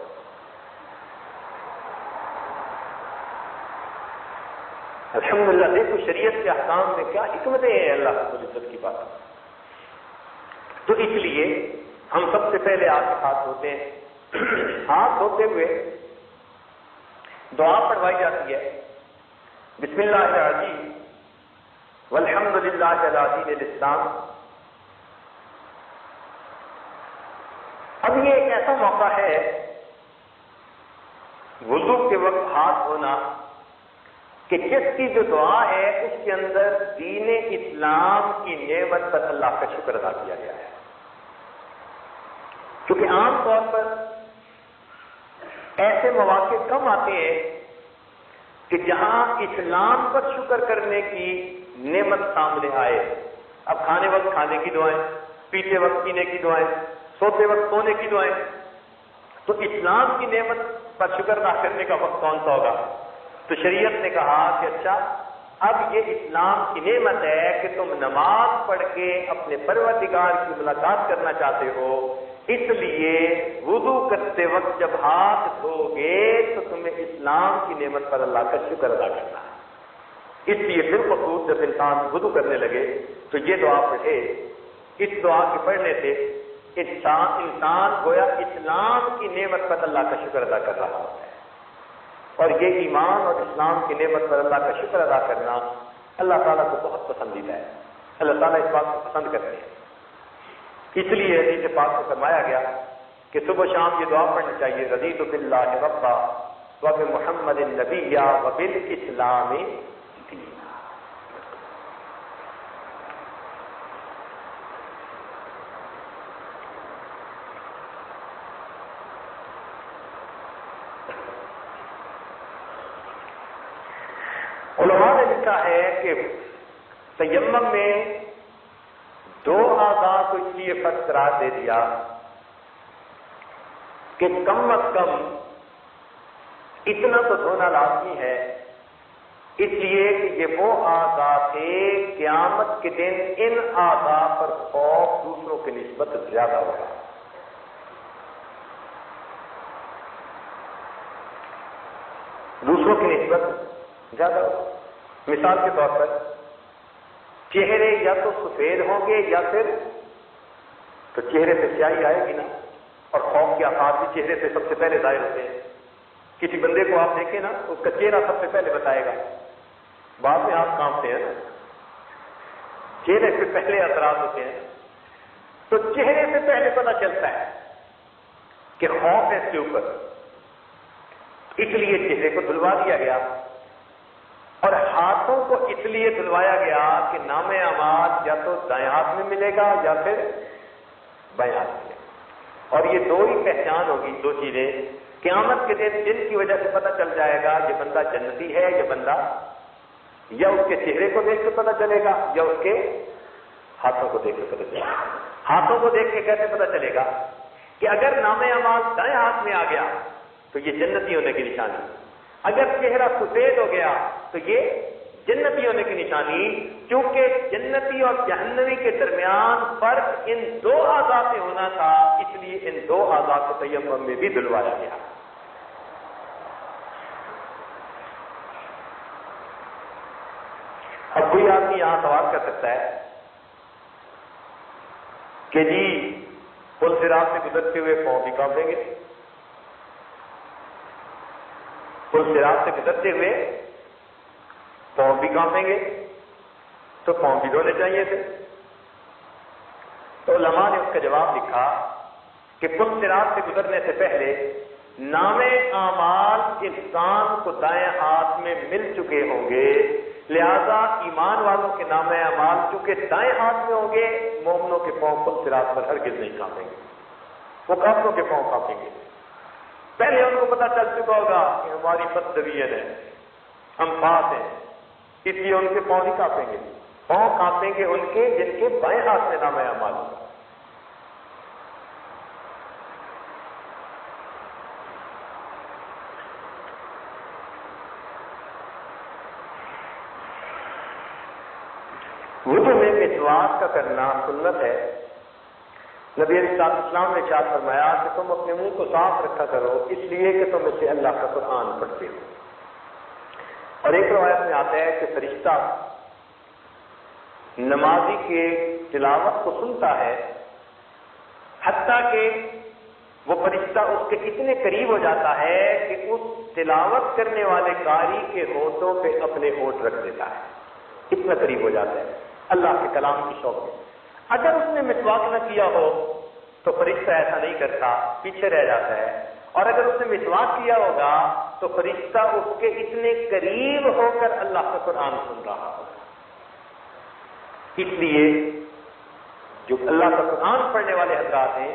الحمدللہ، دیکھو شریعت کے احکام میں کیا حکمتیں ہیں اللہ رب العزت کی بات۔ تو اس لیے ہم سب سے پہلے آ کے ہاتھ دھوتے ہیں، ہاتھ دھوتے ہوئے دعا پڑھوائی جاتی ہے، بسم اللہ العظیم والحمدللہ علی دین الاسلام۔ اب یہ ایک ایسا موقع ہے وضو کے وقت ہاتھ دھونا کہ جس کی جو دعا ہے اس کے اندر دین اسلام کی نعمت پر اللہ کا شکر ادا کیا گیا ہے۔ کیونکہ عام طور پر ایسے مواقع کم آتے ہیں کہ جہاں اسلام پر شکر کرنے کی نعمت سامنے آئے۔ اب کھانے وقت کھانے کی دعائیں، پیتے وقت پینے کی دعائیں، سوتے وقت سونے کی دعائیں، تو اسلام کی نعمت پر شکر ادا کرنے کا وقت کون سا ہوگا؟ تو شریعت نے کہا کہ اچھا اب یہ اسلام کی نعمت ہے کہ تم نماز پڑھ کے اپنے پروردگار کی ملاقات کرنا چاہتے ہو، اس لیے وضو کرتے وقت جب ہاتھ دھو گے تو تمہیں اسلام کی نعمت پر اللہ کا شکر ادا کرنا ہے۔ اس لیے بالخصوص جب انسان وضو کرنے لگے تو یہ دعا پڑھے۔ اس دعا کے پڑھنے سے انسان گویا اسلام کی نعمت پر اللہ کا شکر ادا کر رہا ہوتا ہے۔ اور یہ ایمان اور اسلام کی نعمت پر اللہ کا شکر ادا کرنا اللہ تعالیٰ کو بہت پسندیدہ ہے. اللہ تعالیٰ اس بات کو پسند کرتے ہیں. اس لیے حدیث پاک میں فرمایا گیا کہ صبح شام یہ دعا پڑھنی چاہیے: رضیت باللہ ربا وبمحمد نبیا وبالاسلام دینا. علماء نے لکھا ہے کہ تیمم میں دو اعضاء کو اس لیے فرض قرار دے دیا کہ کم از کم اتنا تو دھونا لازمی ہے، اس لیے کہ یہ وہ اعضاء تھے قیامت کے دن ان اعضاء پر خوف دوسروں کی نسبت زیادہ ہوگا. دوسروں کی نسبت زیادہ ہوگا. مثال کے طور پر چہرے یا تو سفید ہوں گے یا پھر تو چہرے پہ سیاہی آئے گی نا، اور خوف کے آثار بھی چہرے پہ سب سے پہلے ظاہر ہوتے ہیں. کسی بندے کو آپ دیکھیں نا اس کا چہرہ سب سے پہلے بتائے گا، بعد میں آپ کانپتے ہیں نا، چہرے پہ پہلے اثرات ہوتے ہیں. تو چہرے سے پہلے پتہ چلتا ہے کہ خوف ہے اس کے اوپر، اس لیے چہرے کو دھلوا دیا گیا. اور ہاتھوں کو اس لیے دھلوایا گیا کہ نام اعمال یا تو دائیں ہاتھ میں ملے گا یا پھر بائیں ہاتھ میں. اور یہ دو ہی پہچان ہوگی، دو چیزیں قیامت کے دن جن کی وجہ سے پتہ چل جائے گا یہ بندہ جنتی ہے یہ بندہ، یا اس کے چہرے کو دیکھ کے پتہ چلے گا یا اس کے ہاتھوں کو دیکھ کے پتہ چلے گا. ہاتھوں کو دیکھ کے کیسے پتہ چلے گا کہ اگر نام اعمال دائیں ہاتھ میں آ گیا تو یہ جنتی ہونے کی نشانی، اگر چہرہ سفید ہو گیا تو یہ جنتی ہونے کی نشانی. کیونکہ جنتی اور جہنمی کے درمیان فرق ان دو اعضاء سے ہونا تھا، اس لیے ان دو اعضاء کو تیمم میں بھی دھلوایا گیا. اب کوئی آدمی یہاں سوال کر سکتا ہے کہ جی پل صراط سے گزرتے ہوئے پاؤں بھی کانپیں گے، پل صراط سے گزرتے ہوئے پاؤں بھی کانپیں گے تو پاؤں بھی دھونے چاہیے تھے. تو علماء نے اس کا جواب لکھا کہ پل صراط سے گزرنے سے پہلے نام اعمال انسان کو دائیں ہاتھ میں مل چکے ہوں گے، لہذا ایمان والوں کے نام اعمال چونکہ دائیں ہاتھ میں ہوں گے، مومنوں کے پاؤں پل صراط پر ہرگز نہیں کانپیں گے، وہ کافروں کے پاؤں کانپیں گے. پہلے ان کو پتا چل چکا ہوگا کہ ہماری بدطبیعت ہے، ہم پاس ہیں، اس لیے ان کے پاؤں نہیں کانپیں گے. پاؤں کانپیں گے ان کے جن کے بائیں ہاتھ میں نام اعمال ہوگا. وضو میں مسواک کا کرنا سنت ہے. نبی علیہ السلام نے ارشاد فرمایا کہ تم اپنے منہ کو صاف رکھا کرو اس لیے کہ تم اسے اللہ کا قرآن پڑھتے ہو. اور ایک روایت میں آتا ہے کہ فرشتہ نمازی کے تلاوت کو سنتا ہے، حتیٰ کہ وہ فرشتہ اس کے اتنے قریب ہو جاتا ہے کہ اس تلاوت کرنے والے قاری کے ہونٹوں پہ اپنے ہونٹ رکھ دیتا ہے، اتنا قریب ہو جاتا ہے اللہ کے کلام کی شوق میں. اگر اس نے مسواک نہ کیا ہو تو فرشتہ ایسا نہیں کرتا، پیچھے رہ جاتا ہے. اور اگر اس نے مسواک کیا ہوگا تو فرشتہ اس کے اتنے قریب ہو کر اللہ کا قرآن سن رہا ہوگا. اس لیے جو اللہ کا قرآن پڑھنے والے حضرات ہیں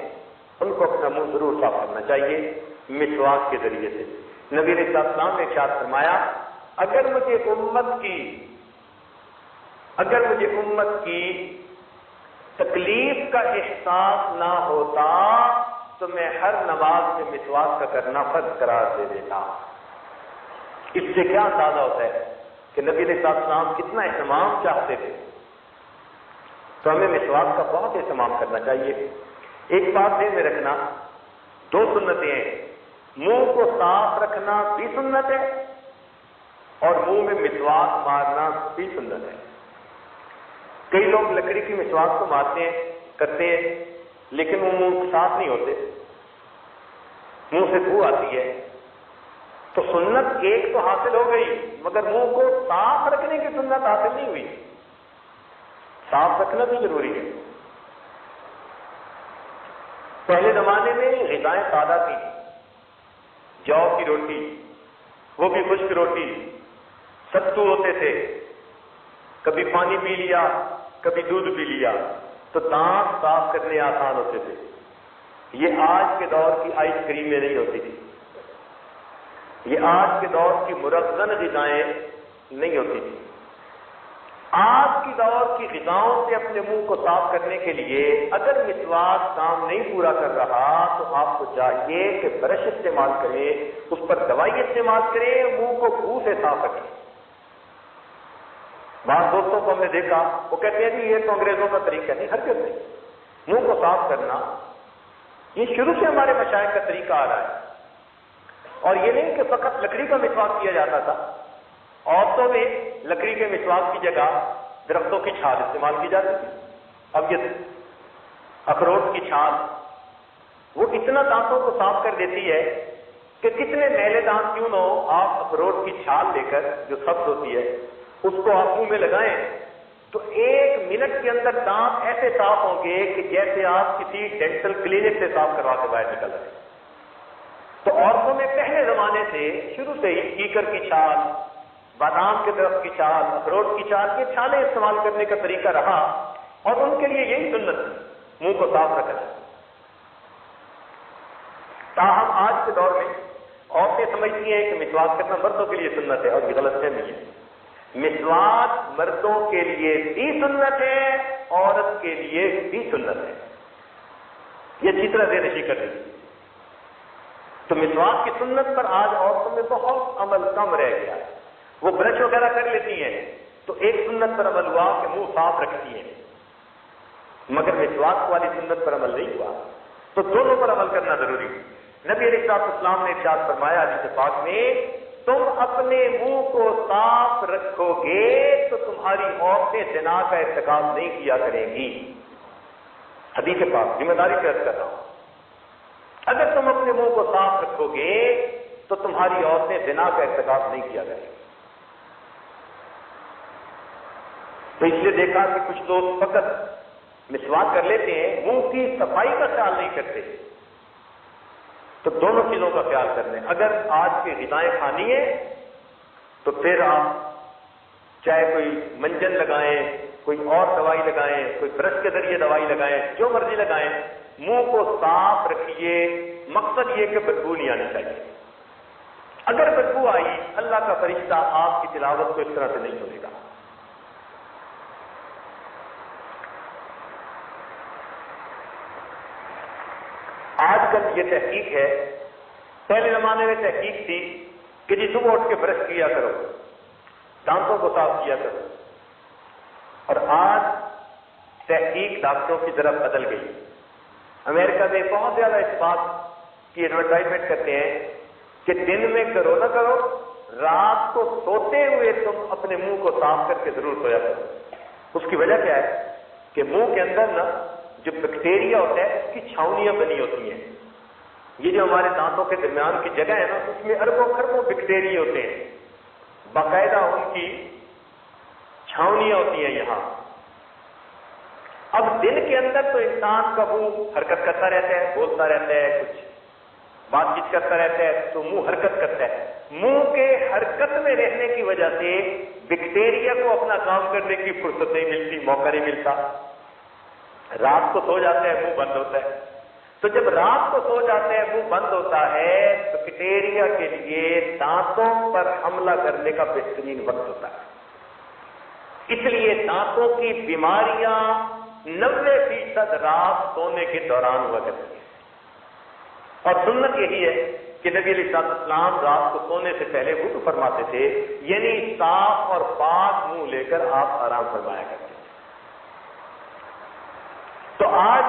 ان کو اپنا منہ ضرور صاف کرنا چاہیے مسواک کے ذریعے سے. نبی علیہ السلام نے ارشاد فرمایا اگر مجھے امت کی تکلیف کا احساس نہ ہوتا تو میں ہر نماز میں مسواک کا کرنا فرض قرار دے دیتا. اس سے کیا اندازہ ہوتا ہے کہ نبی علیہ السلام کتنا اہتمام چاہتے تھے. تو ہمیں مسواک کا بہت اہتمام کرنا چاہیے. ایک بات ذہن میں رکھنا، دو سنتیں ہیں، منہ کو صاف رکھنا بھی سنت ہے اور منہ میں مسواک مارنا بھی سنت ہے. کئی لوگ لکڑی کی مسواک کو مارتے ہیں، کرتے ہیں، لیکن وہ منہ صاف نہیں ہوتے، منہ سے بو آتی ہے. تو سنت ایک تو حاصل ہو گئی، مگر منہ کو صاف رکھنے کی سنت حاصل نہیں ہوئی۔ صاف رکھنا بھی ضروری ہے۔ پہلے زمانے میں غذائیں سادہ تھیں، جو کی روٹی، وہ بھی خشک روٹی، ستو ہوتے تھے، کبھی پانی پی لیا کبھی دودھ پی لیا، تو دانت صاف کرنے آسان ہوتے تھے۔ یہ آج کے دور کی آئس کریمیں نہیں ہوتی تھی، یہ آج کے دور کی مرغن غذائیں نہیں ہوتی تھی۔ آج کی دور کی غذاؤں سے اپنے منہ کو صاف کرنے کے لیے اگر مسواک کام نہیں پورا کر رہا تو آپ کو چاہیے کہ برش استعمال کریں، اس پر دوائی استعمال کریں، منہ کو بو سے صاف رکھیں۔ بعض دوستوں کو ہم نے دیکھا، وہ کہتے ہیں کہ یہ تو انگریزوں کا طریقہ نہیں، ہرگز نہیں۔ منہ کو صاف کرنا یہ شروع سے ہمارے مشائخ کا طریقہ آ رہا ہے، اور یہ نہیں کہ فقط لکڑی کا مسواک کیا جاتا تھا۔ عورتوں میں لکڑی کے مسواک کی جگہ درختوں کی چھال استعمال کی جاتی تھی۔ اب یہ اخروٹ کی چھال وہ اتنا دانتوں کو صاف کر دیتی ہے کہ کتنے میلے دانت کیوں نہ ہو، آپ اخروٹ کی چھال لے کر جو سبز ہوتی ہے اس کو آپ منہ میں لگائیں تو 1 منٹ کے اندر دانت ایسے صاف ہوں گے کہ جیسے آپ کسی ڈینٹل کلینک سے صاف کروا کے باہر نکل رہے ہیں۔ تو عورتوں میں پہلے زمانے سے شروع سے ہی کیکر کی چھال، بادام کے درخت کی چھال، اخروٹ کی چھال، یہ چھالیں استعمال کرنے کا طریقہ رہا، اور ان کے لیے یہی سنت تھی، منہ کو صاف رکھنا۔ تاہم آج کے دور میں عورتیں سمجھتی ہیں کہ مسواک کرنا مردوں کے لیے سنت ہے، اور یہ غلط فہمی ہے۔ مسواک مردوں کے لیے بھی سنت ہے، عورت کے لیے بھی سنت ہے، یہ اچھی طرح ذہن نشی کر لیجیے۔ تو مسواک کی سنت پر آج عورتوں میں بہت عمل کم رہ گیا ہے۔ وہ برش وغیرہ کر لیتی ہیں تو ایک سنت پر عمل ہوا کہ منہ صاف رکھتی ہیں، مگر مسواک والی سنت پر عمل نہیں ہوا، تو دونوں پر عمل کرنا ضروری ہے۔ نبی علیہ السلام نے ارشاد فرمایا حدیث پاک میں، تم اپنے منہ کو صاف رکھو گے تو تمہاری عورتیں زنا کا ارتکاب نہیں کیا کریں گی۔ حدیث پاک ذمہ داری سے عرض کر رہا ہوں، اگر تم اپنے منہ کو صاف رکھو گے تو تمہاری عورتیں زنا کا ارتکاب نہیں کیا کریں گی۔ تو اس لیے دیکھا کہ کچھ لوگ فقط مسواک کر لیتے ہیں، منہ کی صفائی کا خیال نہیں کرتے، تو دونوں چیزوں کا خیال کر لیں۔ اگر آج کی غذائیں کھانی ہے تو پھر آپ چاہے کوئی منجن لگائیں، کوئی اور دوائی لگائیں، کوئی برش کے ذریعے دوائی لگائیں، جو مرضی لگائیں، منہ کو صاف رکھیے۔ مقصد یہ کہ بدبو نہیں آنی چاہیے۔ اگر بدبو آئی، اللہ کا فرشتہ آپ کی تلاوت کو اس طرح سے نہیں سنے گا۔ آج کل یہ تحقیق ہے، پہلے زمانے میں تحقیق تھی کہ جی صبح اٹھ کے برش کیا کرو، دانتوں کو صاف کیا کرو، اور آج تحقیق ڈاکٹروں کی طرف بدل گئی۔ امریکہ میں بہت زیادہ اس بات کی ایڈورٹائزمنٹ کرتے ہیں کہ دن میں کرو نہ کرو، رات کو سوتے ہوئے تم اپنے منہ کو صاف کر کے ضرور سویا کرو۔ اس کی وجہ کیا ہے کہ منہ کے اندر نا جو بیکٹیریا ہوتا ہے اس کی چھاؤنیاں بنی ہوتی ہیں۔ یہ جو ہمارے دانتوں کے درمیان کی جگہ ہے نا، اس میں اربوں خربوں بیکٹیریا ہوتے ہیں، باقاعدہ ان کی چھاؤنیاں ہوتی ہیں یہاں۔ اب دن کے اندر تو انسان کا منہ حرکت کرتا رہتا ہے، بولتا رہتا ہے، کچھ بات چیت کرتا رہتا ہے، تو منہ حرکت کرتا ہے۔ منہ کے حرکت میں رہنے کی وجہ سے بیکٹیریا کو اپنا کام کرنے کی فرصت نہیں ملتی، موقع نہیں ملتا۔ رات کو سو جاتا ہے، منہ بند ہوتا ہے۔ تو جب رات کو سو جاتا ہے، منہ بند ہوتا ہے، تو بیکٹیریا کے لیے دانتوں پر حملہ کرنے کا بہترین وقت ہوتا ہے۔ اس لیے دانتوں کی بیماریاں 90% رات سونے کے دوران ہوا کرتی ہیں، اور سنت یہی ہے کہ نبی علیہ السلام رات کو سونے سے پہلے وضو فرماتے تھے، یعنی صاف اور پاک منہ لے کر آپ آرام فرمایا کرتے تھے۔ تو آج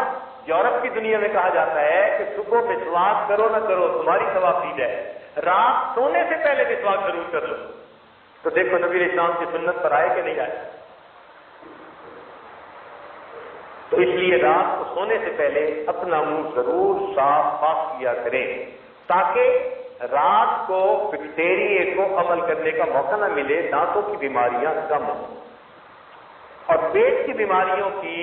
یورپ کی دنیا میں کہا جاتا ہے کہ صبح مسواک کرو نہ کرو تمہاری ثوابدید ہے، رات سونے سے پہلے مسواک ضرور کر لو۔ تو دیکھو نبی علیہ السلام کی سنت پر آئے کہ نہیں آئے؟ تو اس لیے رات کو سونے سے پہلے اپنا منہ ضرور صاف پاک کیا کریں، تاکہ رات کو بیکٹیریا کو عمل کرنے کا موقع نہ ملے، دانتوں کی بیماریاں کم ہوں۔ اور پیٹ کی بیماریوں کی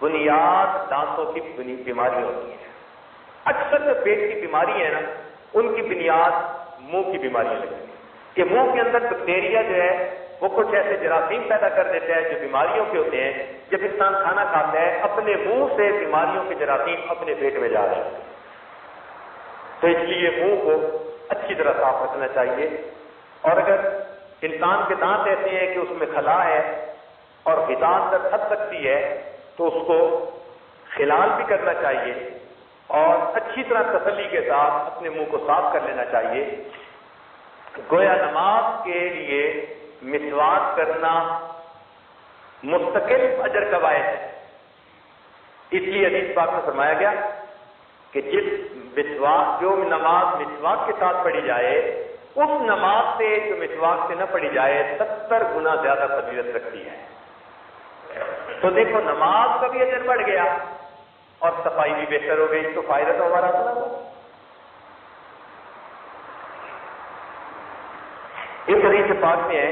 بنیاد دانتوں کی بیماری ہوتی ہے۔ اکثر جو پیٹ کی بیماری ہے نا، ان کی بنیاد منہ کی بیماریاں لگتی ہیں کہ منہ کے اندر بیکٹیریا جو ہے وہ کچھ ایسے جراثیم پیدا کر دیتا ہے جو بیماریوں کے ہوتے ہیں۔ جب انسان کھانا کھاتا ہے اپنے منہ سے بیماریوں کے جراثیم اپنے پیٹ میں جا رہے ہیں، تو اس لیے منہ کو اچھی طرح صاف رکھنا چاہیے۔ اور اگر انسان کے دانت ایسے ہیں کہ اس میں خلا ہے اور غذا اندر پھنس سکتی ہے تو اس کو خلال بھی کرنا چاہیے اور اچھی طرح تسلی کے ساتھ اپنے منہ کو صاف کر لینا چاہیے۔ گویا نماز کے لیے مسواک کرنا مستقل اجر کا باعث ہے۔ اس لیے حدیث پاک میں فرمایا گیا کہ جو نماز مسواک کے ساتھ پڑھی جائے اس نماز سے جو مسواک سے نہ پڑھی جائے 70 گنا زیادہ فضیلت رکھتی ہے۔ تو دیکھو نماز کا بھی اجر بڑھ گیا اور صفائی بھی بہتر ہو گئی، تو فائدہ تو ہمارا اپنا ہوا۔ اس حدیث پاک میں ہے،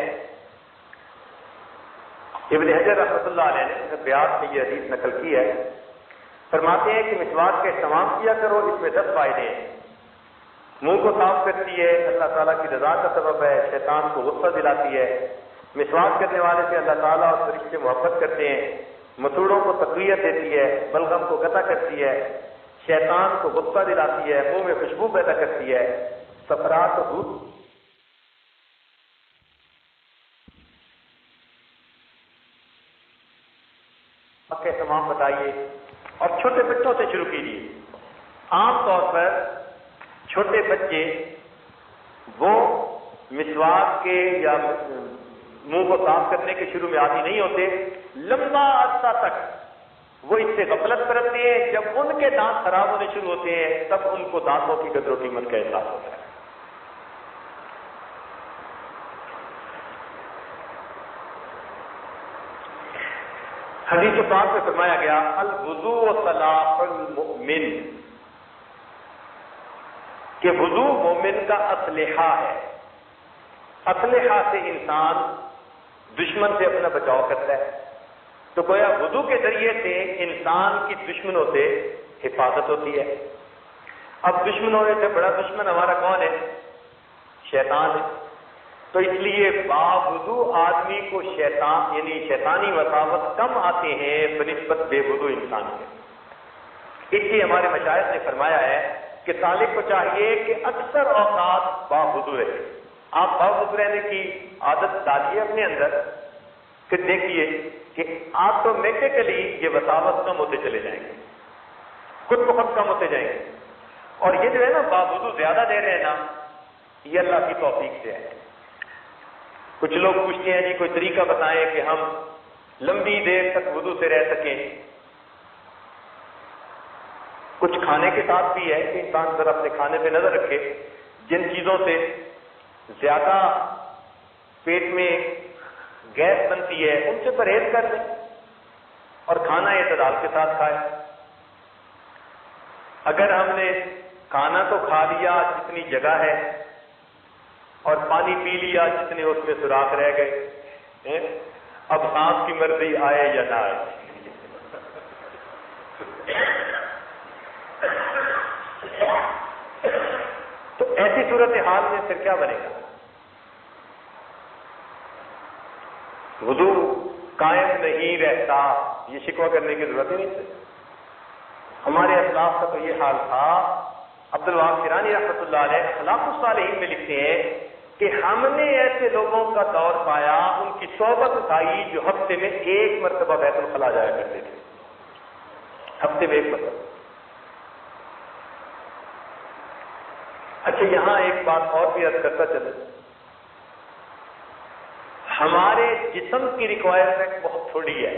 ابن حجر رحمۃ اللہ علیہ نے بیات میں یہ حدیث نقل کی ہے، فرماتے ہیں کہ مسواک کا استعمال کیا کرو، اس میں 10 فائدے ہیں۔ منہ کو صاف کرتی ہے، اللہ تعالیٰ کی رضا کا سبب ہے، شیطان کو غصہ دلاتی ہے، مسواک کرنے والے سے اللہ تعالیٰ اور فرشتے محبت کرتے ہیں، مسوڑوں کو تقویت دیتی ہے، بلغم کو قطع کرتی ہے، شیطان کو غصہ دلاتی ہے، منہ میں خوشبو پیدا کرتی ہے، سفرات کو دودھ کے تمام بتائیے اور چھوٹے بچوں سے شروع کیجیے۔ عام طور پر چھوٹے بچے وہ مسواک کے یا منہ کو صاف کرنے کے شروع میں عادی نہیں ہوتے، لمبا عرصہ تک وہ اس سے غفلت برتتے ہیں۔ جب ان کے دانت خراب ہونے شروع ہوتے ہیں تب ان کو دانتوں کی قدر و قیمت کا احساس ہوتا ہے۔ حدیث پاک میں فرمایا گیا الوضوء صلاح المؤمن، کہ وضو مومن کا اسلحہ ہے۔ اسلحہ سے انسان دشمن سے اپنا بچاؤ کرتا ہے، تو گویا وضو کے ذریعے سے انسان کی دشمنوں سے حفاظت ہوتی ہے۔ اب دشمنوں میں سے بڑا دشمن ہمارا کون ہے؟ شیطان ہے۔ تو اس لیے باوضو آدمی کو شیطان یعنی شیطانی وساوس کم آتے ہیں بنسبت بے وضو انسان کے۔ اس لیے ہمارے مشائخ نے فرمایا ہے کہ طالب کو چاہیے کہ اکثر اوقات باوضو رہے۔ آپ باوضو رہنے کی عادت ڈالیے اپنے اندر، پھر دیکھیے کہ آٹومیٹکلی یہ وساوس کم ہوتے چلے جائیں گے، خود بخود کم ہوتے جائیں گے۔ اور یہ جو ہے نا باوضو زیادہ دے رہے ہیں نا، یہ اللہ کی توفیق سے ہے۔ کچھ لوگ پوچھتے ہیں جی کوئی طریقہ بتائیں کہ ہم لمبی دیر تک وضو سے رہ سکیں۔ کچھ کھانے کے ساتھ بھی ہے کہ انسان ذرا اپنے کھانے پہ نظر رکھے، جن چیزوں سے زیادہ پیٹ میں گیس بنتی ہے ان سے پرہیز کر لیں اور کھانا اعتدال کے ساتھ کھائے۔ اگر ہم نے کھانا تو کھا لیا جتنی جگہ ہے اور پانی پی لیا جتنے اس میں سوراخ رہ گئے، اب سانس کی مرضی آئے یا نہ آئے۔ تو ایسی صورتحال میں پھر کیا بنے گا؟ وضو قائم نہیں رہتا، یہ شکوہ کرنے کی ضرورت ہی نہیں تھی۔ ہمارے اسلاف کا تو یہ حال تھا۔ عبد الوہاب شیرانی رحمۃ اللہ علیہ اخلاق الصالحین میں لکھتے ہیں کہ ہم نے ایسے لوگوں کا دور پایا، ان کی صحبت اٹھائی جو ہفتے میں 1 مرتبہ بیت الخلاء جایا کرتے تھے، ہفتے میں 1 مرتبہ۔ اچھا یہاں ایک بات اور بھی عرض کرتا چلے، ہمارے جسم کی ریکوائرمنٹ بہت تھوڑی ہے،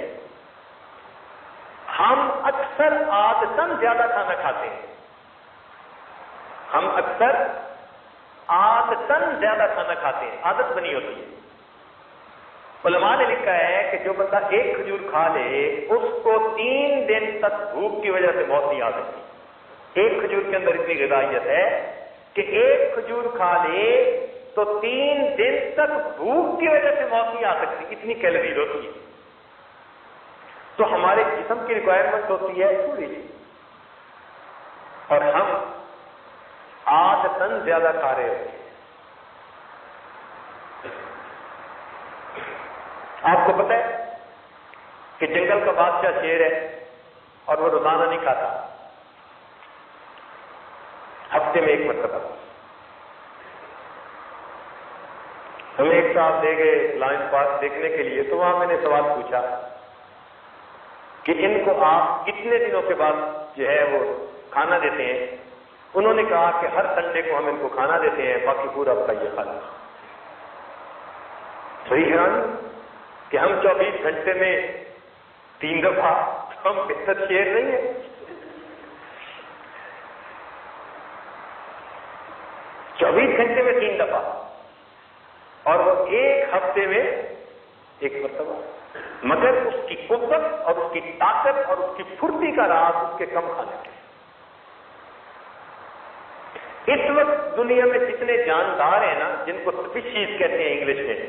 ہم اکثر عادتاً زیادہ کھانا کھاتے ہیں، ہم اکثر عادتاً زیادہ کھانا کھاتے ہیں، عادت بنی ہوتی ہے۔ علماء نے لکھا ہے کہ جو بندہ 1 کھجور کھا لے اس کو 3 دن تک بھوک کی وجہ سے موت نہیں آ سکتی۔ 1 کھجور کے اندر اتنی غذائیت ہے کہ ایک کھجور کھا لے تو 3 دن تک بھوک کی وجہ سے موت نہیں آ سکتی، اتنی کیلوریز ہوتی ہے. تو ہمارے جسم کی ریکوائرمنٹ ہوتی ہے تھوڑی سی، اور ہم عادتاً زیادہ کھا رہے ہوتے ہیں. آپ کو پتہ ہے کہ جنگل کا بادشاہ شیر ہے اور وہ روزانہ نہیں کھاتا، ہفتے میں 1 مرتبہ. ہمیں ایک صاحب لے گئے لائن پارک دیکھنے کے لیے، تو وہاں میں نے سوال پوچھا کہ ان کو آپ کتنے دنوں کے بعد جو ہے وہ کھانا دیتے ہیں؟ انہوں نے کہا کہ ہر سنڈے کو ہم ان کو کھانا دیتے ہیں، باقی پورا ہفتہ یہ کھانا. صحیح ہے کہ ہم 24 گھنٹے میں 3 دفعہ، ہم بہتر شیر نہیں ہیں. 24 گھنٹے میں 3 دفعہ، اور وہ 1 ہفتے میں 1 مرتبہ. مگر اس کی قوت اور اس کی طاقت اور اس کی پھرتی کا راز اس کے کم کھانے میں. اس وقت دنیا میں جتنے جاندار ہیں نا، جن کو سپیشیز کہتے ہیں انگلش میں،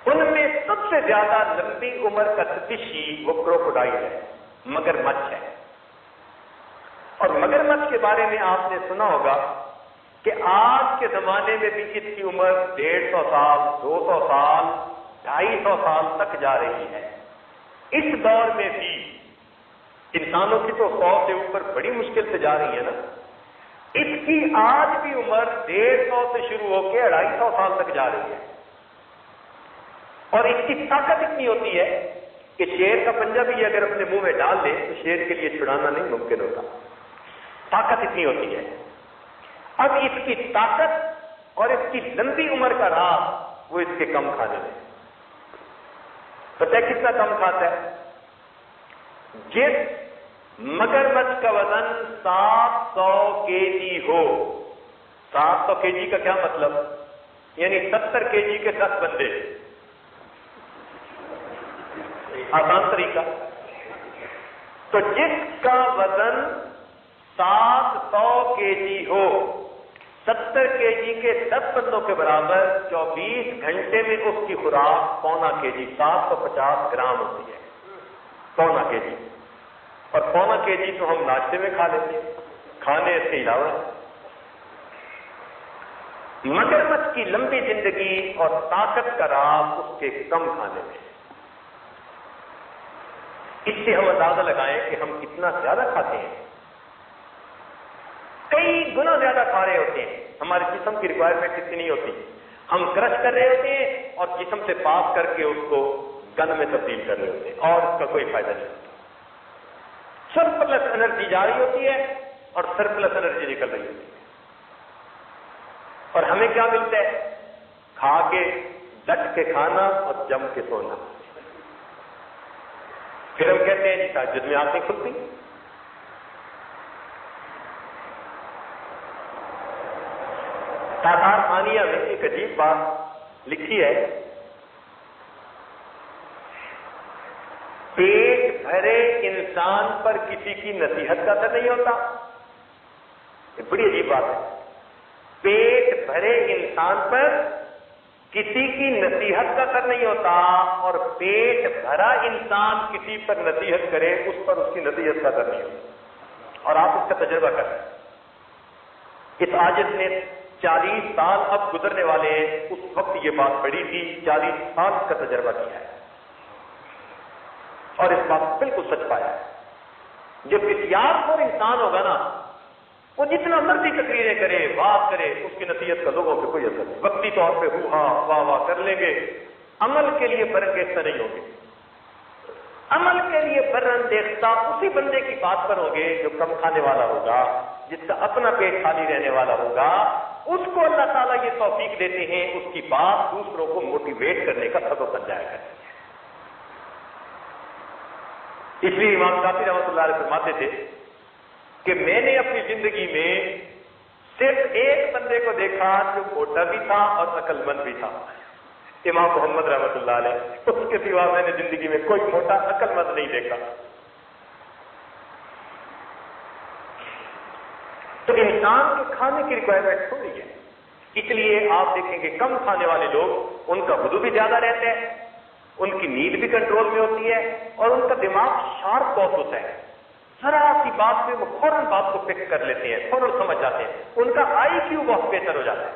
ان میں سب سے زیادہ لمبی عمر کا سپیشی وہ کروکوڈائل ہے، مگرمچھ ہے. اور مگرمچھ کے بارے میں آپ نے سنا ہوگا کہ آج کے زمانے میں بھی اس کی عمر 150 سال، 200 سال، 250 سال تک جا رہی ہے. اس دور میں بھی انسانوں کی تو 100 سے اوپر بڑی مشکل سے جا رہی ہے نا. اس کی آج بھی عمر 150 سے شروع ہو کے 250 سال تک جا رہی ہے. اور اس کی طاقت اتنی ہوتی ہے کہ شیر کا پنجہ بھی اگر اپنے منہ میں ڈال لے تو شیر کے لیے چھڑانا نہیں ممکن ہوتا. طاقت اتنی ہوتی ہے. اب اس کی طاقت اور اس کی لمبی عمر کا راز وہ اس کے کم کھانے میں. پتہ ہے کتنا کم کھاتا ہے؟ جس مگرمچھ کا وزن 700 kg ہو، 700 kg کا کیا مطلب؟ یعنی 70 kg کے 10 بندے. آسان طریقہ. تو جس کا وزن 700 kg ہو، 70 kg کے 10 بندوں کے برابر، 24 گھنٹے میں اس کی خوراک پونا kg، 750 گرام ہوتی ہے. پونا kg. اور پونا kg تو ہم ناشتے میں کھا لیتے ہیں، کھانے اس کے علاوہ. مگرمچھ کی لمبی زندگی اور طاقت کا راز اس کے کم کھانے میں. اس سے ہم اندازہ لگائیں کہ ہم کتنا زیادہ کھاتے ہیں. کئی گنا زیادہ کھا رہے ہوتے ہیں. ہمارے جسم کی ریکوائرمنٹ اتنی ہوتی. ہم کرش کر رہے ہوتے ہیں اور جسم سے پاس کر کے اس کو گن میں تبدیل کر رہے ہوتے ہیں، اور اس کا کوئی فائدہ نہیں ہوتا. سرپلس انرجی جا رہی ہوتی ہے اور سرپلس انرجی نکل رہی ہوتی ہے. اور ہمیں کیا ملتا ہے؟ کھا کے ڈٹ کے کھانا اور جم کے سونا. پھر ہم کہتے ہیں جی تہجد میں آنکھیں کھلتی. تاثار خانیہ میں ایک عجیب بات لکھی ہے. پیٹ بھرے انسان پر کسی کی نصیحت کا اثر نہیں ہوتا. یہ بڑی عجیب بات ہے. پیٹ بھرے انسان پر کسی کی نصیحت کا اثر نہیں ہوتا، اور پیٹ بھرا انسان کسی پر نصیحت کرے اس پر اس کی نصیحت کا اثر نہیں ہوتا. اور آپ اس کا تجربہ کریں. اس عاجز نے 40 سال اب گزرنے والے ہیں، اس وقت یہ بات پڑھی تھی، 40 سال کا تجربہ کیا ہے اور اس بات بالکل سچ پایا ہے. جب اختیار خور انسان ہوگا نا، وہ جتنا مرضی تقریریں کرے، بات کرے، اس کی نصیحت کا لوگوں پہ کوئی اثر نہیں. وقتی طور پہ ہوا واہ واہ کر لیں گے، عمل کے لیے برانگیختہ نہیں ہوں گے. عمل کے لیے برانگیختہ اسی بندے کی بات پر ہوں گے جو کم کھانے والا ہوگا، جس کا اپنا پیٹ خالی رہنے والا ہوگا. اس کو اللہ تعالیٰ یہ توفیق دیتے ہیں، اس کی بات دوسروں کو موٹیویٹ کرنے کا سبب بن جایا کرتی ہے. اس لیے امام شافعی رحمۃ اللہ علیہ فرماتے تھے کہ میں نے اپنی زندگی میں صرف ایک بندے کو دیکھا جو موٹا بھی تھا اور عقل مند بھی تھا، امام محمد رحمۃ اللہ علیہ. اس کے سوا میں نے زندگی میں کوئی موٹا عقل مند نہیں دیکھا. تو انسان کے کھانے کی ریکوائرمنٹ تھوڑی ہے. اس لیے آپ دیکھیں گے کم کھانے والے لوگ ان کا وضو بھی زیادہ رہتا ہے, ان کی نیند بھی کنٹرول میں ہوتی ہے, اور ان کا دماغ شارپ بہت ہوتا ہے. ذرا سی بات پہ وہ فوراً بات کو پک کر لیتے ہیں, فوراً سمجھ جاتے ہیں, ان کا آئی کیو بہت بہتر ہو جاتا ہے.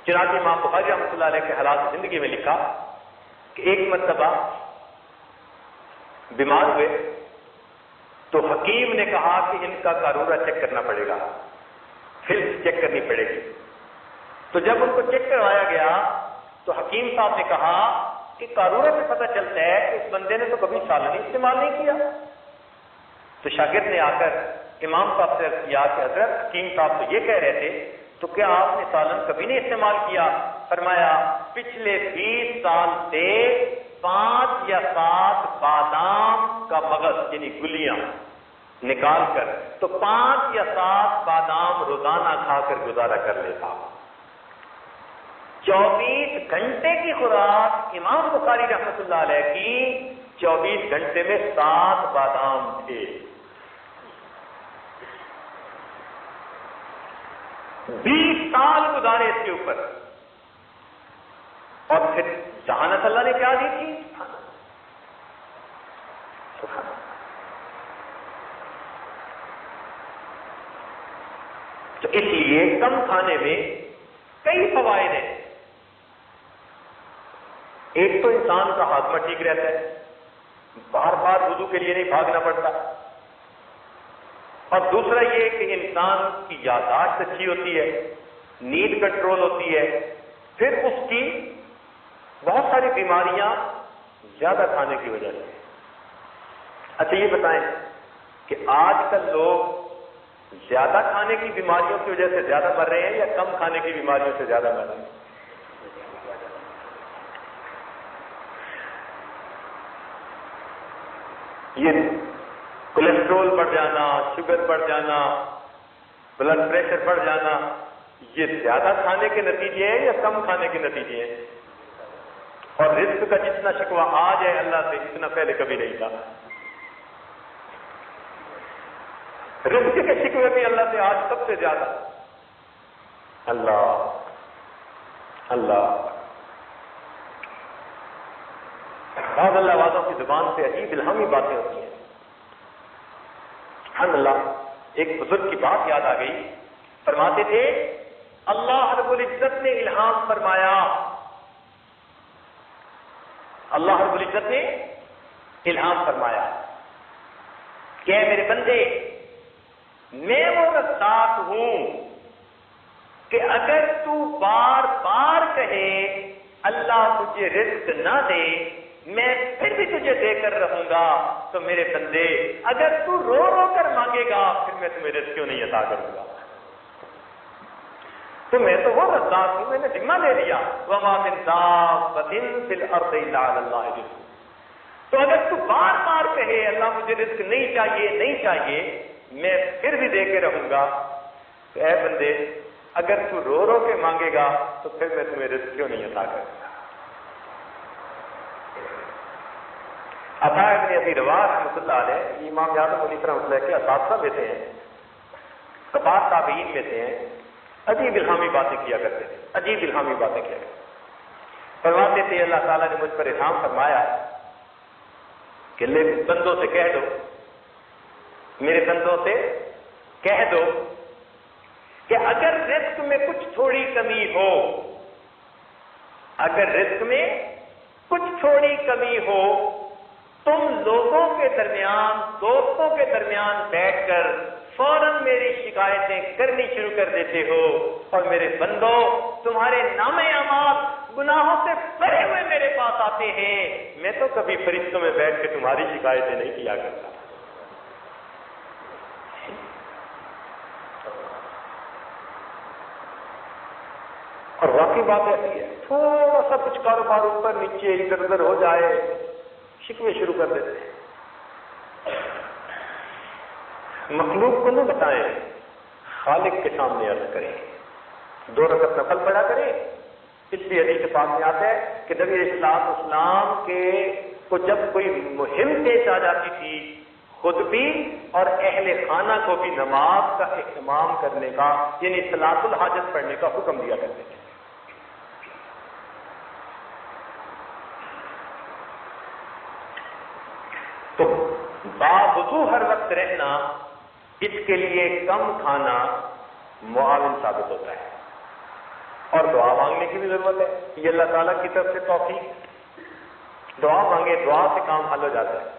چنانچہ امام بخاری رحمۃ اللہ علیہ کے حالات زندگی میں لکھا کہ ایک مرتبہ بیمار ہوئے تو حکیم نے کہا کہ ان کا قارورہ چیک کرنا پڑے گا, فلس چیک کرنی پڑے گی. تو جب ان کو چیک کروایا گیا تو حکیم صاحب نے کہا کہ قارورہ سے پتہ چلتا ہے کہ اس بندے نے تو کبھی سالن استعمال نہیں کیا. تو شاگرد نے آ کر امام صاحب سے کیا کہ حضرت حکیم صاحب تو یہ کہہ رہے تھے, تو کیا آپ نے سالن کبھی نہیں استعمال کیا؟ فرمایا پچھلے 20 سال سے 5 یا 7 بادام کا مغز یعنی گلیاں نکال کر تو 5 یا 7 بادام روزانہ کھا کر گزارا کر لیتا. 24 گھنٹے کی خوراک امام بخاری رحمۃ اللہ علیہ کی 24 گھنٹے میں 7 بادام تھے. 20 سال گزارے اس کے اوپر, اور پھر ذہانت اللہ نے کیا دی تھی. تو اس لیے کم کھانے میں کئی فوائد ہیں. ایک تو انسان کا ہاضمہ ٹھیک رہتا ہے, بار بار وضو کے لیے نہیں بھاگنا پڑتا, اور دوسرا یہ کہ انسان کی یادداشت اچھی ہوتی ہے, نیند کنٹرول ہوتی ہے. پھر اس کی بہت ساری بیماریاں زیادہ کھانے کی وجہ سے. اچھا یہ بتائیں کہ آج کل لوگ زیادہ کھانے کی بیماریوں کی وجہ سے زیادہ مر رہے ہیں یا کم کھانے کی بیماریوں سے زیادہ مر رہے ہیں؟ یہ کولیسٹرول بڑھ جانا, شوگر بڑھ جانا, بلڈ پریشر بڑھ جانا, یہ زیادہ کھانے کے نتیجے ہیں یا کم کھانے کے نتیجے ہیں؟ اور رزق کا جتنا شکوہ آج ہے اللہ سے اتنا پہلے کبھی نہیں تھا. رزق کے شکوے بھی اللہ سے آج سب سے زیادہ. اللہ اللہ بعض اللہ والوں کی زبان سے عجیب الہامی باتیں ہوتی ہیں. سبحان اللہ. ایک بزرگ کی بات یاد آ گئی, فرماتے تھے اللہ رب العزت نے الہام فرمایا, اللہ رب العزت نے الہام فرمایا کہ اے میرے بندے میں وہ رزاق ہوں کہ اگر تو بار بار کہے اللہ مجھے رزق نہ دے میں پھر بھی تجھے دے کر رہوں گا, تو میرے بندے اگر تو رو رو کر مانگے گا پھر میں تمہیں رزق کیوں نہیں عطا کروں گا. تو میں تو وہ رزاق ہوں, میں نے ذمہ لے لیا. وما من دابۃ فی الارض الا علی اللہ رزقها. تو اگر تو بار بار کہے اللہ مجھے رزق نہیں چاہیے نہیں چاہیے میں پھر بھی دے کے رہوں گا, تو اے بندے اگر تو رو رو کے مانگے گا تو پھر میں تمہیں رزق کیوں نہیں عطا کروں گا. عطا ابن ابی رواح رحمۃ اللہ علیہ امام اعظم علی رحمۃ اللہ کے اساتذہ میں سے ہیں, کبار تابعین میں سے ہیں. عجیب الہامی باتیں کیا کرتے تھے, عجیب الہامی باتیں کیا کرتے فرماتے تھے اللہ تعالیٰ نے مجھ پر الہام فرمایا کہ لے بندوں سے کہہ دو, میرے بندوں سے کہہ دو کہ اگر رزق میں کچھ تھوڑی کمی ہو, اگر رزق میں کچھ تھوڑی کمی ہو تم لوگوں کے درمیان دوستوں کے درمیان بیٹھ کر فوراً میری شکایتیں کرنی شروع کر دیتے ہو, اور میرے بندوں تمہارے نام اعمال گناہوں سے بھرے ہوئے میرے پاس آتے ہیں, میں تو کبھی فرشتوں میں بیٹھ کے تمہاری شکایتیں نہیں کیا کرتا. اور واقعی بات ایسی ہے, تھوڑا سا کچھ کاروبار اوپر نیچے ادھر ادھر ہو جائے شکوے شروع کر دیتے ہیں. مخلوق کو نہ بتائیں, خالق کے سامنے عرض کریں. 2 رکعت نفل پڑھا کریں. اس لیے حدیث پاک میں آتا ہے کہ نبی اسلام کے کو جب کوئی مہم پیش آ جاتی تھی, خود بھی اور اہل خانہ کو بھی نماز کا اہتمام کرنے کا، یعنی صلاۃ الحاجت پڑھنے کا حکم دیا کرتے تھے۔ تو باوضو ہر وقت رہنا، اس کے لیے کم کھانا معاون ثابت ہوتا ہے، اور دعا مانگنے کی بھی ضرورت ہے۔ یہ اللہ تعالیٰ کی طرف سے توفیق، دعا مانگے، دعا سے کام حل ہو جاتا ہے۔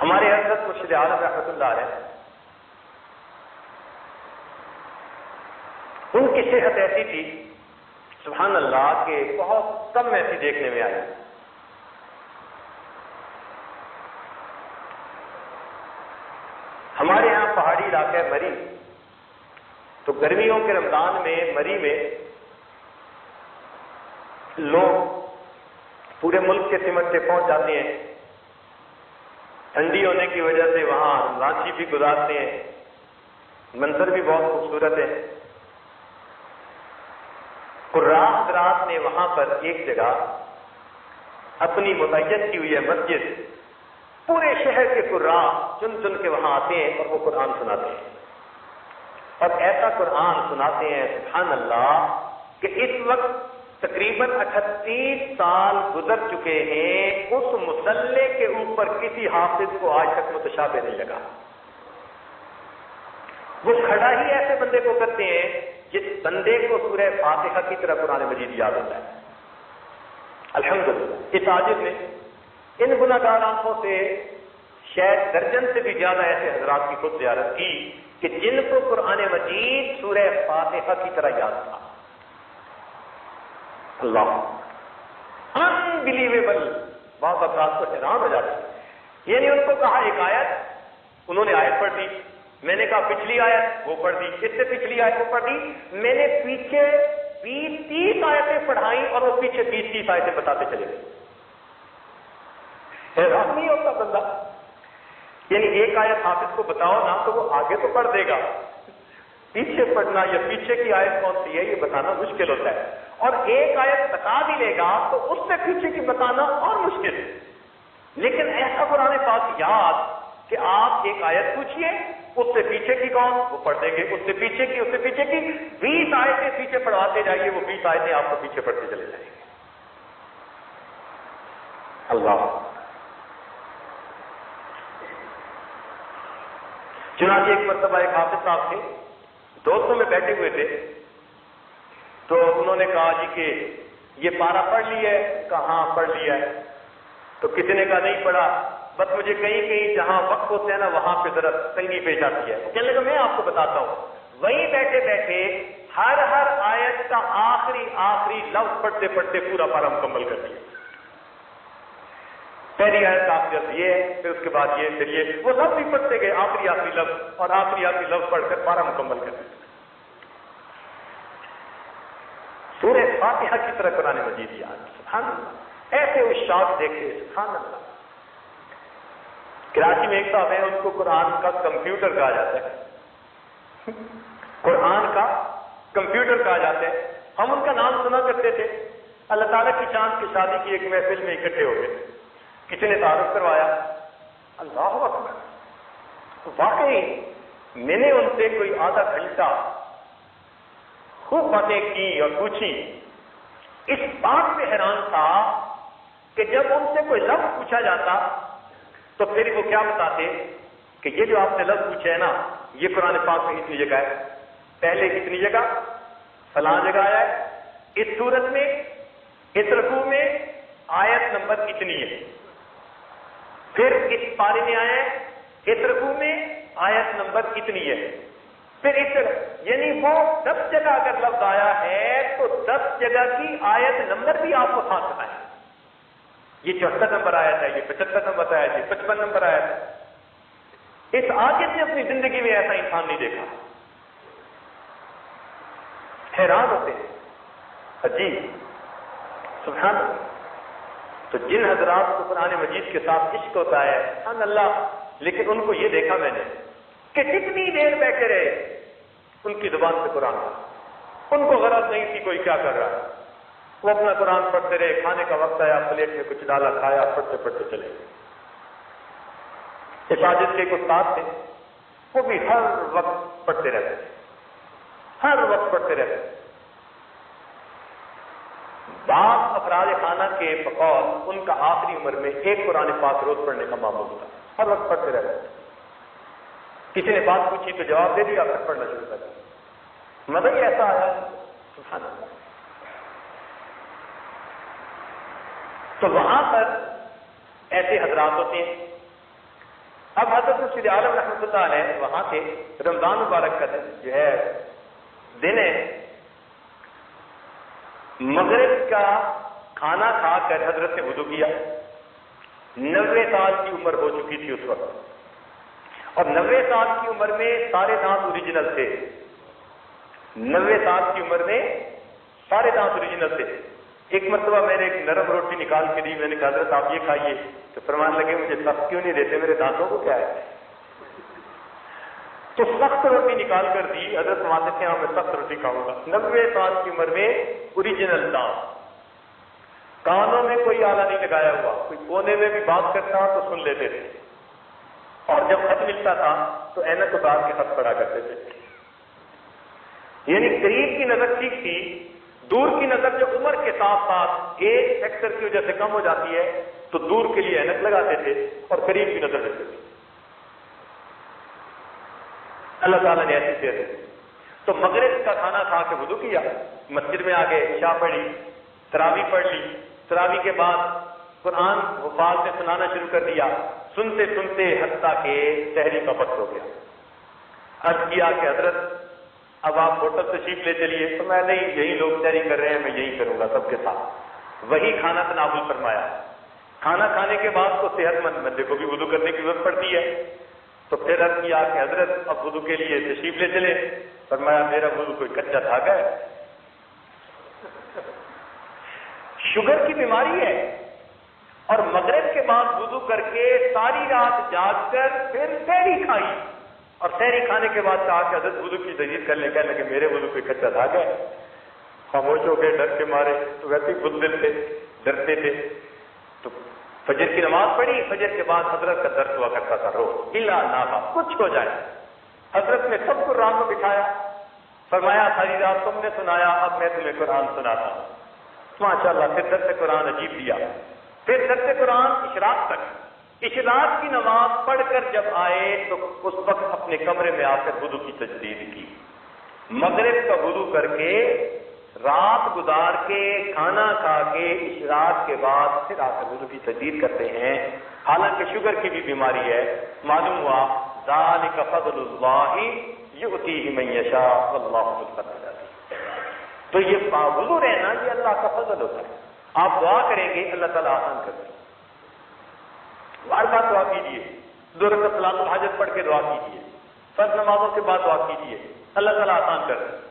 ہمارے حضرت مرشد عالم رحمۃ اللہ علیہ، ان کی صحت ایسی تھی سبحان اللہ کہ بہت کم ایسی دیکھنے میں آئی۔ ہمارے یہاں پہاڑی علاقہ ہے مری، تو گرمیوں کے رمضان میں مری میں لوگ پورے ملک کے سمت سے پہنچ جاتے ہیں، ٹھنڈی ہونے کی وجہ سے وہاں رمضان بھی گزارتے ہیں، منظر بھی بہت خوبصورت ہے۔ قراء حضرات نے وہاں پر ایک جگہ اپنی متعین کی ہوئی ہے مسجد، پورے شہر کے قراء چن چن کے وہاں آتے ہیں اور وہ قرآن سناتے ہیں، اور ایسا قرآن سناتے ہیں سبحان اللہ کہ اس وقت تقریباً 38 سال گزر چکے ہیں، اس مصلے کے اوپر کسی حافظ کو آج تک متشابہ نہیں لگا۔ وہ کھڑا ہی ایسے بندے کو کرتے ہیں جس بندے کو سورہ فاتحہ کی طرح قرآن مجید یاد ہوتا ہے۔ الحمدللہ اس عاجز نے ان گناہگار آنکھوں سے شاید درجن سے بھی زیادہ ایسے حضرات کی خود زیارت کی کہ جن کو قرآن مجید سورہ فاتحہ کی طرح یاد تھا۔ اللہ انبلیویبل، بعض افراد کو حیران ہو جاتے ہیں۔ یعنی ان کو کہا ایک آیت، انہوں نے آیت پڑھ دی، میں نے کہا پچھلی آیت وہ پڑھ دی، اس سے پچھلی آیت وہ پڑھ دی، میں نے پیچھے 20-30 آیتیں پڑھائیں اور وہ پیچھے 20-30 آیتیں بتاتے چلے گئے۔ حیران نہیں ہوتا بندہ؟ یعنی ایک آیت حافظ کو بتاؤ نا تو وہ آگے تو پڑھ دے گا، پیچھے پڑھنا یا پیچھے کی آیت کون سی ہے یہ بتانا مشکل ہوتا ہے، اور ایک آیت بتا بھی لے گا تو اس سے پیچھے کی بتانا اور مشکل ہے۔ لیکن ایسا قرآن پاک یاد کہ آپ ایک آیت پوچھیے، اس سے پیچھے کی کون وہ پڑھ دیں گے، اس سے پیچھے کی، اس سے پیچھے کی 20 آیتیں پیچھے پڑھواتے جائیے، وہ 20 آیتیں آپ کو پیچھے پڑھتے چلے جائیں گے۔ اللہ چنانچہ ایک مرتبہ ایک حافظ صاحب تھے، دوستوں میں بیٹھے ہوئے تھے، تو انہوں نے کہا جی کہ یہ پارا پڑھ لیا ہے، کہاں پڑھ لیا ہے؟ تو کسی نے کہا نہیں پڑھا، بس مجھے کہیں کہیں جہاں وقت ہوتے ہیں نا وہاں پہ ذرا تنگی پیش آتی ہے۔ کہنے لگا میں آپ کو بتاتا ہوں، وہیں بیٹھے بیٹھے ہر آیت کا آخری لفظ پڑھتے پڑھتے پورا پارا مکمل کر دیا۔ پہلی آیت کا آخری لفظ یہ ہے، پھر اس کے بعد یہ، پھر یہ، وہ لفظ بھی پڑھتے گئے، آخری لفظ اور آخری لفظ پڑھ کر پارا مکمل کر دیا۔ سورہ فاتحہ کی طرح قرآن مجید یاد، سبحان اللہ، ایسے اشاعت دیکھے، سبحان اللہ۔ کراچی میں ایک صاحب ہے، ان کو قرآن کا کمپیوٹر کہا جاتا ہے، قرآن کا کمپیوٹر کہا جاتا ہے۔ ہم ان کا نام سنا کرتے تھے، اللہ تعالیٰ کی چاند کی شادی کی ایک محفل میں اکٹھے ہو گئے، کسی نے تعارف کروایا، اللہ اکبر، واقعی میں نے ان سے کوئی آدھا گھنٹہ خوب باتیں کی اور پوچھی۔ اس بات پہ حیران تھا کہ جب ان سے کوئی لفظ پوچھا جاتا تو پھر وہ کیا بتاتے کہ یہ جو آپ نے لفظ پوچھا ہے نا، یہ قرآن پاک میں اتنی جگہ ہے، پہلے کتنی جگہ، فلاں جگہ آیا ہے، اس صورت میں، اس رکوع میں آیت نمبر اتنی ہے، پھر اس پارے میں آیا ہے، اس رکوع میں آیت نمبر اتنی ہے، پھر اس جگہ، یعنی وہ 10 جگہ اگر لفظ آیا ہے تو 10 جگہ کی آیت نمبر بھی آپ کو ساتھ بتائیں، یہ 74 نمبر آیت ہے، یہ 75 نمبر آیت ہے، 55 نمبر آیت ہے۔ اس عاجز نے اپنی زندگی میں ایسا انسان نہیں دیکھا، حیران ہوتے ہیں، عجیب، سبحان اللہ۔ تو جن حضرات کو قرآن مجید کے ساتھ عشق ہوتا ہے، سبحان اللہ، لیکن ان کو یہ دیکھا میں نے کہ جتنی دیر بیٹھے رہے ان کی زبان سے قرآن تھا، ان کو غرض نہیں تھی کوئی کیا کر رہا ہے، وہ اپنا قرآن پڑھتے رہے، کھانے کا وقت آیا پلیٹ میں کچھ ڈالا، کھایا، پڑھتے پڑھتے چلے۔ حفاظت کے ایک استاد تھے، وہ بھی ہر وقت پڑھتے رہتے تھے، ہر وقت پڑھتے رہتے تھے۔ بعض افراد خانہ کے بقول ان کا آخری عمر میں ایک قرآن پاک روز پڑھنے کا معمول تھا، ہر وقت پڑھتے رہتے تھے۔ کسی نے بات پوچھی تو جواب دے دیا، پھر پڑھنا شروع کر دیا۔ مزہ ہی ایسا آیا، سبحان اللہ۔ تو وہاں پر ایسے حضرات ہوتے ہیں۔ اب حضرت مسجد عالم رحمۃ اللہ علیہ وہاں تھے، رمضان مبارک کا جو ہے دن ہے، مغرب کا کھانا کھا کر حضرت نے وضو کیا۔ 90 سال کی عمر ہو چکی تھی اس وقت، اور 90 سال کی عمر میں سارے دانت اوریجنل تھے۔ 90 سال کی عمر میں سارے دانت اوریجنل تھے۔ ایک مرتبہ میں نے ایک نرم روٹی نکال کے دی، میں نے کہا حضرت آپ یہ کھائیے، تو فرمانے لگے مجھے سخت کیوں نہیں دیتے، میرے دانتوں کو کیا ہے؟ تو سخت روٹی نکال کر دی، حضرت فرماتے تھے ہاں میں سخت روٹی کھاؤں گا۔ 90 سال کی عمر میں اوریجنل دانت، کانوں میں کوئی آلہ نہیں لگایا ہوا، کوئی کونے میں بھی بات کرتا تو سن لیتے تھے، اور جب خط ملتا تھا تو اینک اتار کے خط پڑھا کرتے تھے۔ یعنی قریب کی نظر ٹھیک تھی، دور کی نظر جو عمر کے ساتھ ساتھ ایج فیکٹر کی وجہ سے کم ہو جاتی ہے تو دور کے لیے اینک لگاتے تھے اور قریب کی نظر رکھتے تھے۔ اللہ تعالیٰ نے ایسی صحت دی۔ تو مغرب کا کھانا کھا کے وضو کیا، مسجد میں آ گئے، عشاء پڑھی، تراویح پڑھ لی، تراویح کے بعد قرآن حفاظ سے سنانا شروع کر دیا، سنتے سنتے حتیٰ کہ سحری کا وقت ہو گیا۔ عرض کیا کہ حضرت اب آپ ہوٹل تشریف لے چلیے، تو میں نہیں، یہی لوگ سحری کر رہے ہیں، میں یہی کروں گا سب کے ساتھ۔ وہی کھانا تناول فرمایا۔ کھانا کھانے کے بعد تو صحت مند بندے کو بھی وضو کرنے کی ضرورت پڑتی ہے، تو پھر عرض کیا کہ حضرت اب وضو کے لیے تشریف لے چلے، فرمایا میرا وضو کوئی کچا دھاگا ہے، شوگر کی بیماری ہے، اور مغرب کے بعد وضو کر کے ساری رات جاگ کر پھر سحری کھائی، اور سحری کھانے کے بعد کہا کہ حضرت وضو کی تجدید کر لے، کہنے لگے میرے وضو کوئی کچا دھاگا ہے۔ خاموش ہو گئے ڈر کے مارے، تو ویسے ہی بزدل تھے، ڈرتے تھے۔ تو فجر کی نماز پڑھی، فجر کے بعد حضرت کا درد ہوا کرتا تھا، روز الا نابا، کچھ ہو جائے۔ حضرت نے سب کو رات میں بٹھایا، فرمایا ساری رات تم نے سنایا، اب میں تمہیں قرآن سناتا ہوں۔ ماشاء اللہ، پھر درس قرآن عجیب دیا، پھر درس قرآن اشراق تک۔ اشراق کی نماز پڑھ کر جب آئے تو اس وقت اپنے کمرے میں آ کر وضو کی تجدید کی، مغرب کا وضو کر کے، رات گزار کے، کھانا کھا کے، اشراق کے بعد پھر آ کر وضو کی تجدید کرتے ہیں، حالانکہ شوگر کی بھی بیماری ہے۔ معلوم ہوا ذالک فضل اللہ یؤتیہ من یشاء واللہ ذو الفضل العظیم۔ تو یہ وضو رہنا یہ اللہ کا فضل ہوتا ہے۔ آپ دعا کریں گے اللہ تعالیٰ آسان کر دیں گے۔ بار بار دعا کیجیے، دو رکعت صلاۃ الحاجت پڑھ کے دعا کیجیے، فرض نمازوں کے بعد دعا کیجیے، اللہ تعالیٰ آسان کر دیں۔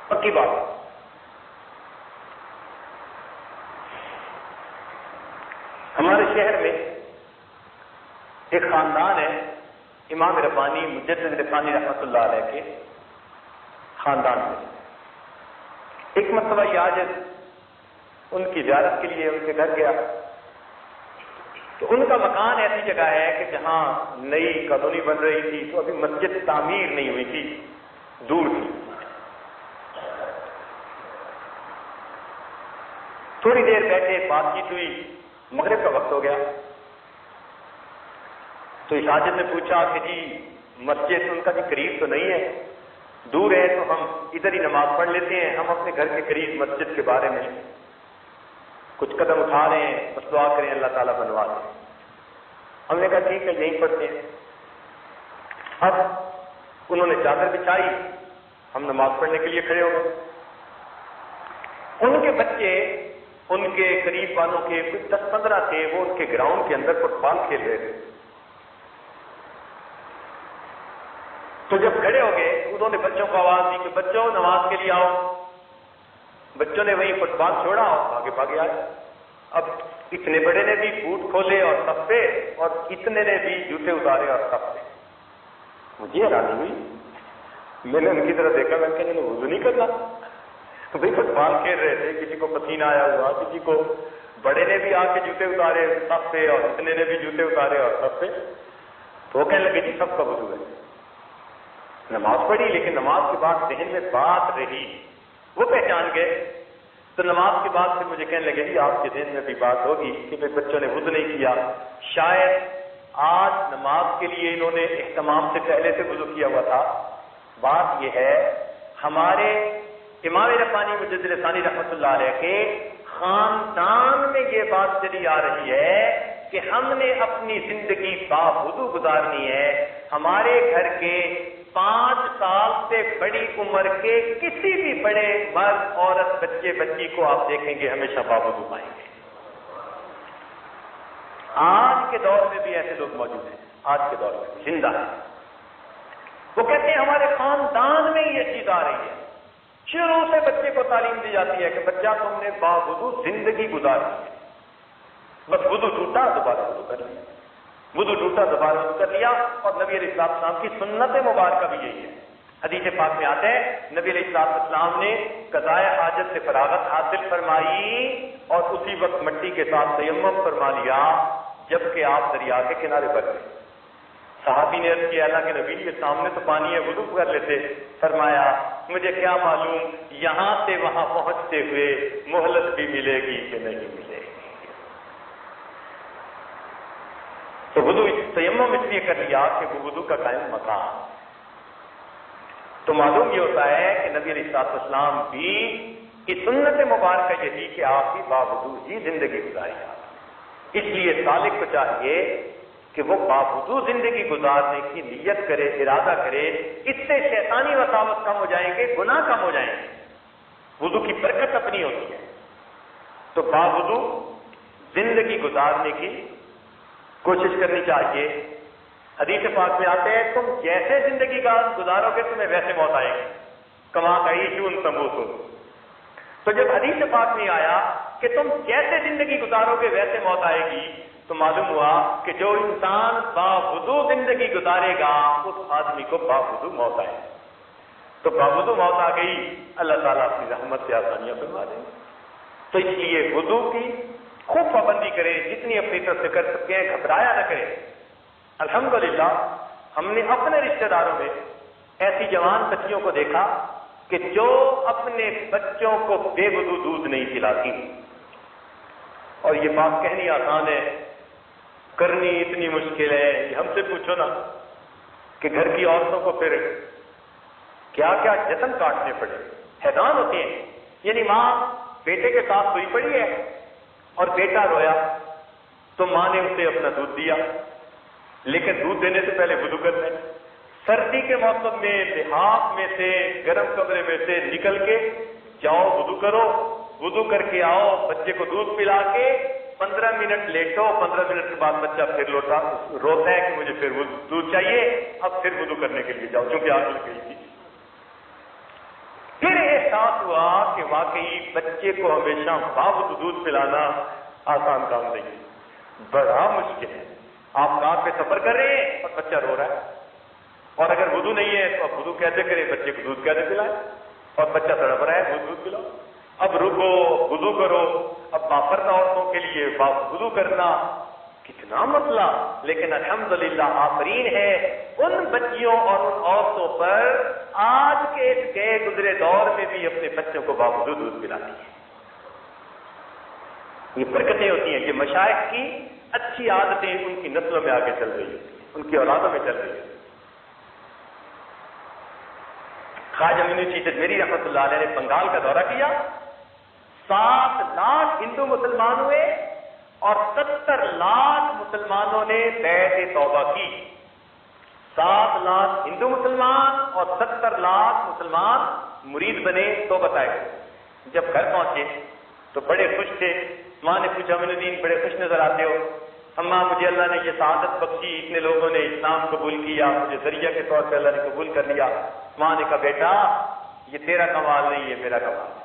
پکی بات۔ ہمارے شہر میں ایک خاندان ہے، امام ربانی مجدد ربانی رحمۃ اللہ علیہ کے خاندان میں۔ ایک مرتبہ یہ آج ان کی زیارت کے لیے ان کے گھر گیا، تو ان کا مکان ایسی جگہ ہے کہ جہاں نئی کالونی بن رہی تھی، تو ابھی مسجد تعمیر نہیں ہوئی تھی، دور تھی۔ تھوڑی دیر بیٹھے، بات چیت ہوئی، مغرب کا وقت ہو گیا، تو اس حاجت نے پوچھا کہ جی مسجد ان کا بھی قریب تو نہیں ہے، دور ہے، تو ہم ادھر ہی نماز پڑھ لیتے ہیں، ہم اپنے گھر کے قریب مسجد کے بارے میں کچھ قدم اٹھا رہے ہیں، بس دعا کریں اللہ تعالیٰ بنوا دیں۔ ہم نے کہا ٹھیک ہے یہیں پڑھتے ہیں۔ اب انہوں نے چادر بچھائی، ہم نماز پڑھنے کے لیے کھڑے ہو گئے۔ ان کے بچے ان کے قریب والوں کے کچھ 10-15 تھے، وہ ان کے گراؤنڈ کے اندر فٹ بال کھیل رہے تھے۔ تو جب کھڑے ہو گئے انہوں نے بچوں کو آواز دی کہ بچوں نماز کے لیے آؤ۔ بچوں نے وہیں فٹ بال چھوڑا اور آگے بھاگے آئے۔ اب اتنے بڑے نے بھی بوٹ کھولے اور صفے، اور اتنے نے بھی جوتے اتارے اور صفے۔ مجھے حیرانی ہوئی، میں نے ان کی طرف دیکھا، میں کہ وضو نہیں کرنا؟ بھائی فٹ بال کھیل رہے تھے، کسی کو پسینہ آیا ہوا، کسی کو بڑے نے بھی آ کے جوتے اتارے سب پہ اور اتنے نے بھی جوتے اتارے اور سب پہ، تو وہ کہنے لگے جی سب کا وضو ہے. نماز پڑھی لیکن نماز کے بعد ذہن میں بات رہی، وہ پہچان گئے. تو نماز کے بعد پھر مجھے کہنے لگے جی آپ کے ذہن میں بھی بات ہوگی کہ بھائی بچوں نے وضو نہیں کیا، شاید آج نماز کے لیے انہوں نے اہتمام سے پہلے سے وضو کیا ہوا تھا. بات یہ ہے ہمارے امام ربانی مجدد ثانی رحمۃ اللہ علیہ کے خاندان میں یہ بات چلی آ رہی ہے کہ ہم نے اپنی زندگی باوضو گزارنی ہے. ہمارے گھر کے 5 سال سے بڑی عمر کے کسی بھی بڑے مرد عورت بچے بچی کو آپ دیکھیں گے ہمیشہ باوضو پائیں گے. آج کے دور میں بھی ایسے لوگ موجود ہیں، آج کے دور میں زندہ ہیں. وہ کہتے ہیں ہمارے خاندان میں یہ چیز آ رہی ہے، شروع سے بچے کو تعلیم دی جاتی ہے کہ بچہ تم نے باوضو زندگی گزارنی ہے. بس وضو ٹوٹا دوبارہ وضو کر لیا، وضو ٹوٹا دوبارہ وضو کر لیا. اور نبی علیہ السلام کی سنت مبارکہ بھی یہی ہے. حدیث پاک میں آتا ہے نبی علیہ السلام نے قضاء حاجت سے فراغت حاصل فرمائی اور اسی وقت مٹی کے ساتھ تیمم فرما لیا جبکہ آپ دریا کے کنارے پر تھے. صحابی نے عرض کیا اللہ کے نبی کے سامنے تو پانی ہے وضو کر لیتے. فرمایا مجھے کیا معلوم یہاں سے وہاں پہنچتے ہوئے مہلت بھی ملے گی کہ نہیں ملے گی. تو وضو تیمم اس لیے کر لیا کہ وہ وضو کا قائم مقام. تو معلوم یہ ہوتا ہے کہ نبی علیہ السلام بھی اس سنت مبارکہ یہی کہ آپ بھی باوضو ہی زندگی گزاری. اس لیے سالک کو چاہیے کہ وہ باوضو زندگی گزارنے کی نیت کرے، ارادہ کرے. اس سے شیطانی وساوس کم ہو جائیں گے، گناہ کم ہو جائیں گے. وضو کی برکت اپنی ہوتی ہے. تو باوضو زندگی گزارنے کی کوشش کرنی چاہیے. حدیث پاک میں آتے ہیں تم جیسے زندگی کا گزارو گے تمہیں ویسے موت آئے گی. کما تعیشون تموتون. تو جب حدیث پاک میں آیا کہ تم جیسے زندگی گزارو گے ویسے موت آئے گی تو معلوم ہوا کہ جو انسان باوضو زندگی گزارے گا اس آدمی کو باوضو موت آئے. تو باوضو موت آ گئی، اللہ تعالیٰ اپنی رحمت سے آسانیاں فرما دیں. تو اس لیے وضو کی خوب پابندی کریں، جتنی اپنی طرف سے کر سکتے ہیں، گھبرایا نہ کریں. الحمدللہ ہم نے اپنے رشتہ داروں میں ایسی جوان بچیوں کو دیکھا کہ جو اپنے بچوں کو بے وضو دودھ نہیں پلاتی. اور یہ بات کہنی آسان ہے، کرنی اتنی مشکل ہے. ہم سے پوچھو نا کہ گھر کی عورتوں کو پھر کیا کیا جتن کاٹنے پڑے، حیران ہوتے ہیں. یعنی ماں بیٹے کے ساتھ سوئی پڑی ہے اور بیٹا رویا تو ماں نے اسے اپنا دودھ دیا، لیکن دودھ دینے سے پہلے وضو کرنا ہے. سردی کے موسم میں لحاف میں سے گرم کمرے میں سے نکل کے جاؤ وضو کرو، وضو کر کے آؤ، بچے کو دودھ پلا کے 15 منٹ لیٹو. 15 منٹ کے بعد بچہ پھر روتا ہے کہ مجھے پھر دودھ چاہیے. اب پھر وضو کرنے کے لیے جاؤ کیونکہ آگ لگ گئی تھی. پھر احساس ہوا کہ واقعی بچے کو ہمیشہ باوضو دودھ پلانا آسان کام نہیں ہے، بڑا مشکل ہے. آپ کار پہ سفر کر رہے ہیں اور بچہ رو رہا ہے اور اگر وضو نہیں ہے تو آپ وضو کیسے کریں، بچے کو دودھ کیسے پلائیں، اور بچہ تڑپ رہا ہے دودھ پلاؤ. اب رکو وضو کرو. اب باپردہ عورتوں کے لیے وضو کرنا کتنا مسئلہ. لیکن الحمدللہ آفرین ہے ان بچیوں اور ان عورتوں پر آج کے اس گئے گزرے دور میں بھی اپنے بچوں کو باوضو دودھ پلاتی ہے. یہ برکتیں ہوتی ہیں کہ مشائخ کی اچھی عادتیں ان کی نسلوں میں آگے چل رہی ہیں، ان کی اولادوں میں چل رہی ہیں. خواجہ معین چشتی اجمیری رحمۃ اللہ علیہ نے بنگال کا دورہ کیا. 7 لاکھ ہندو مسلمان ہوئے اور 70 لاکھ مسلمانوں نے بیعت توبہ کی. 7 لاکھ ہندو مسلمان اور 70 لاکھ مسلمان مرید بنے تو بتائے. جب گھر پہنچے تو بڑے خوش تھے. ماں نے پوچھا معین الدین بڑے خوش نظر آتے ہو. اماں مجھے اللہ نے یہ سعادت بخشی، اتنے لوگوں نے اسلام قبول کیا، مجھے ذریعہ کے طور پہ اللہ نے قبول کر لیا. ماں نے کہا بیٹا یہ تیرا کمال نہیں، یہ میرا کمال ہے.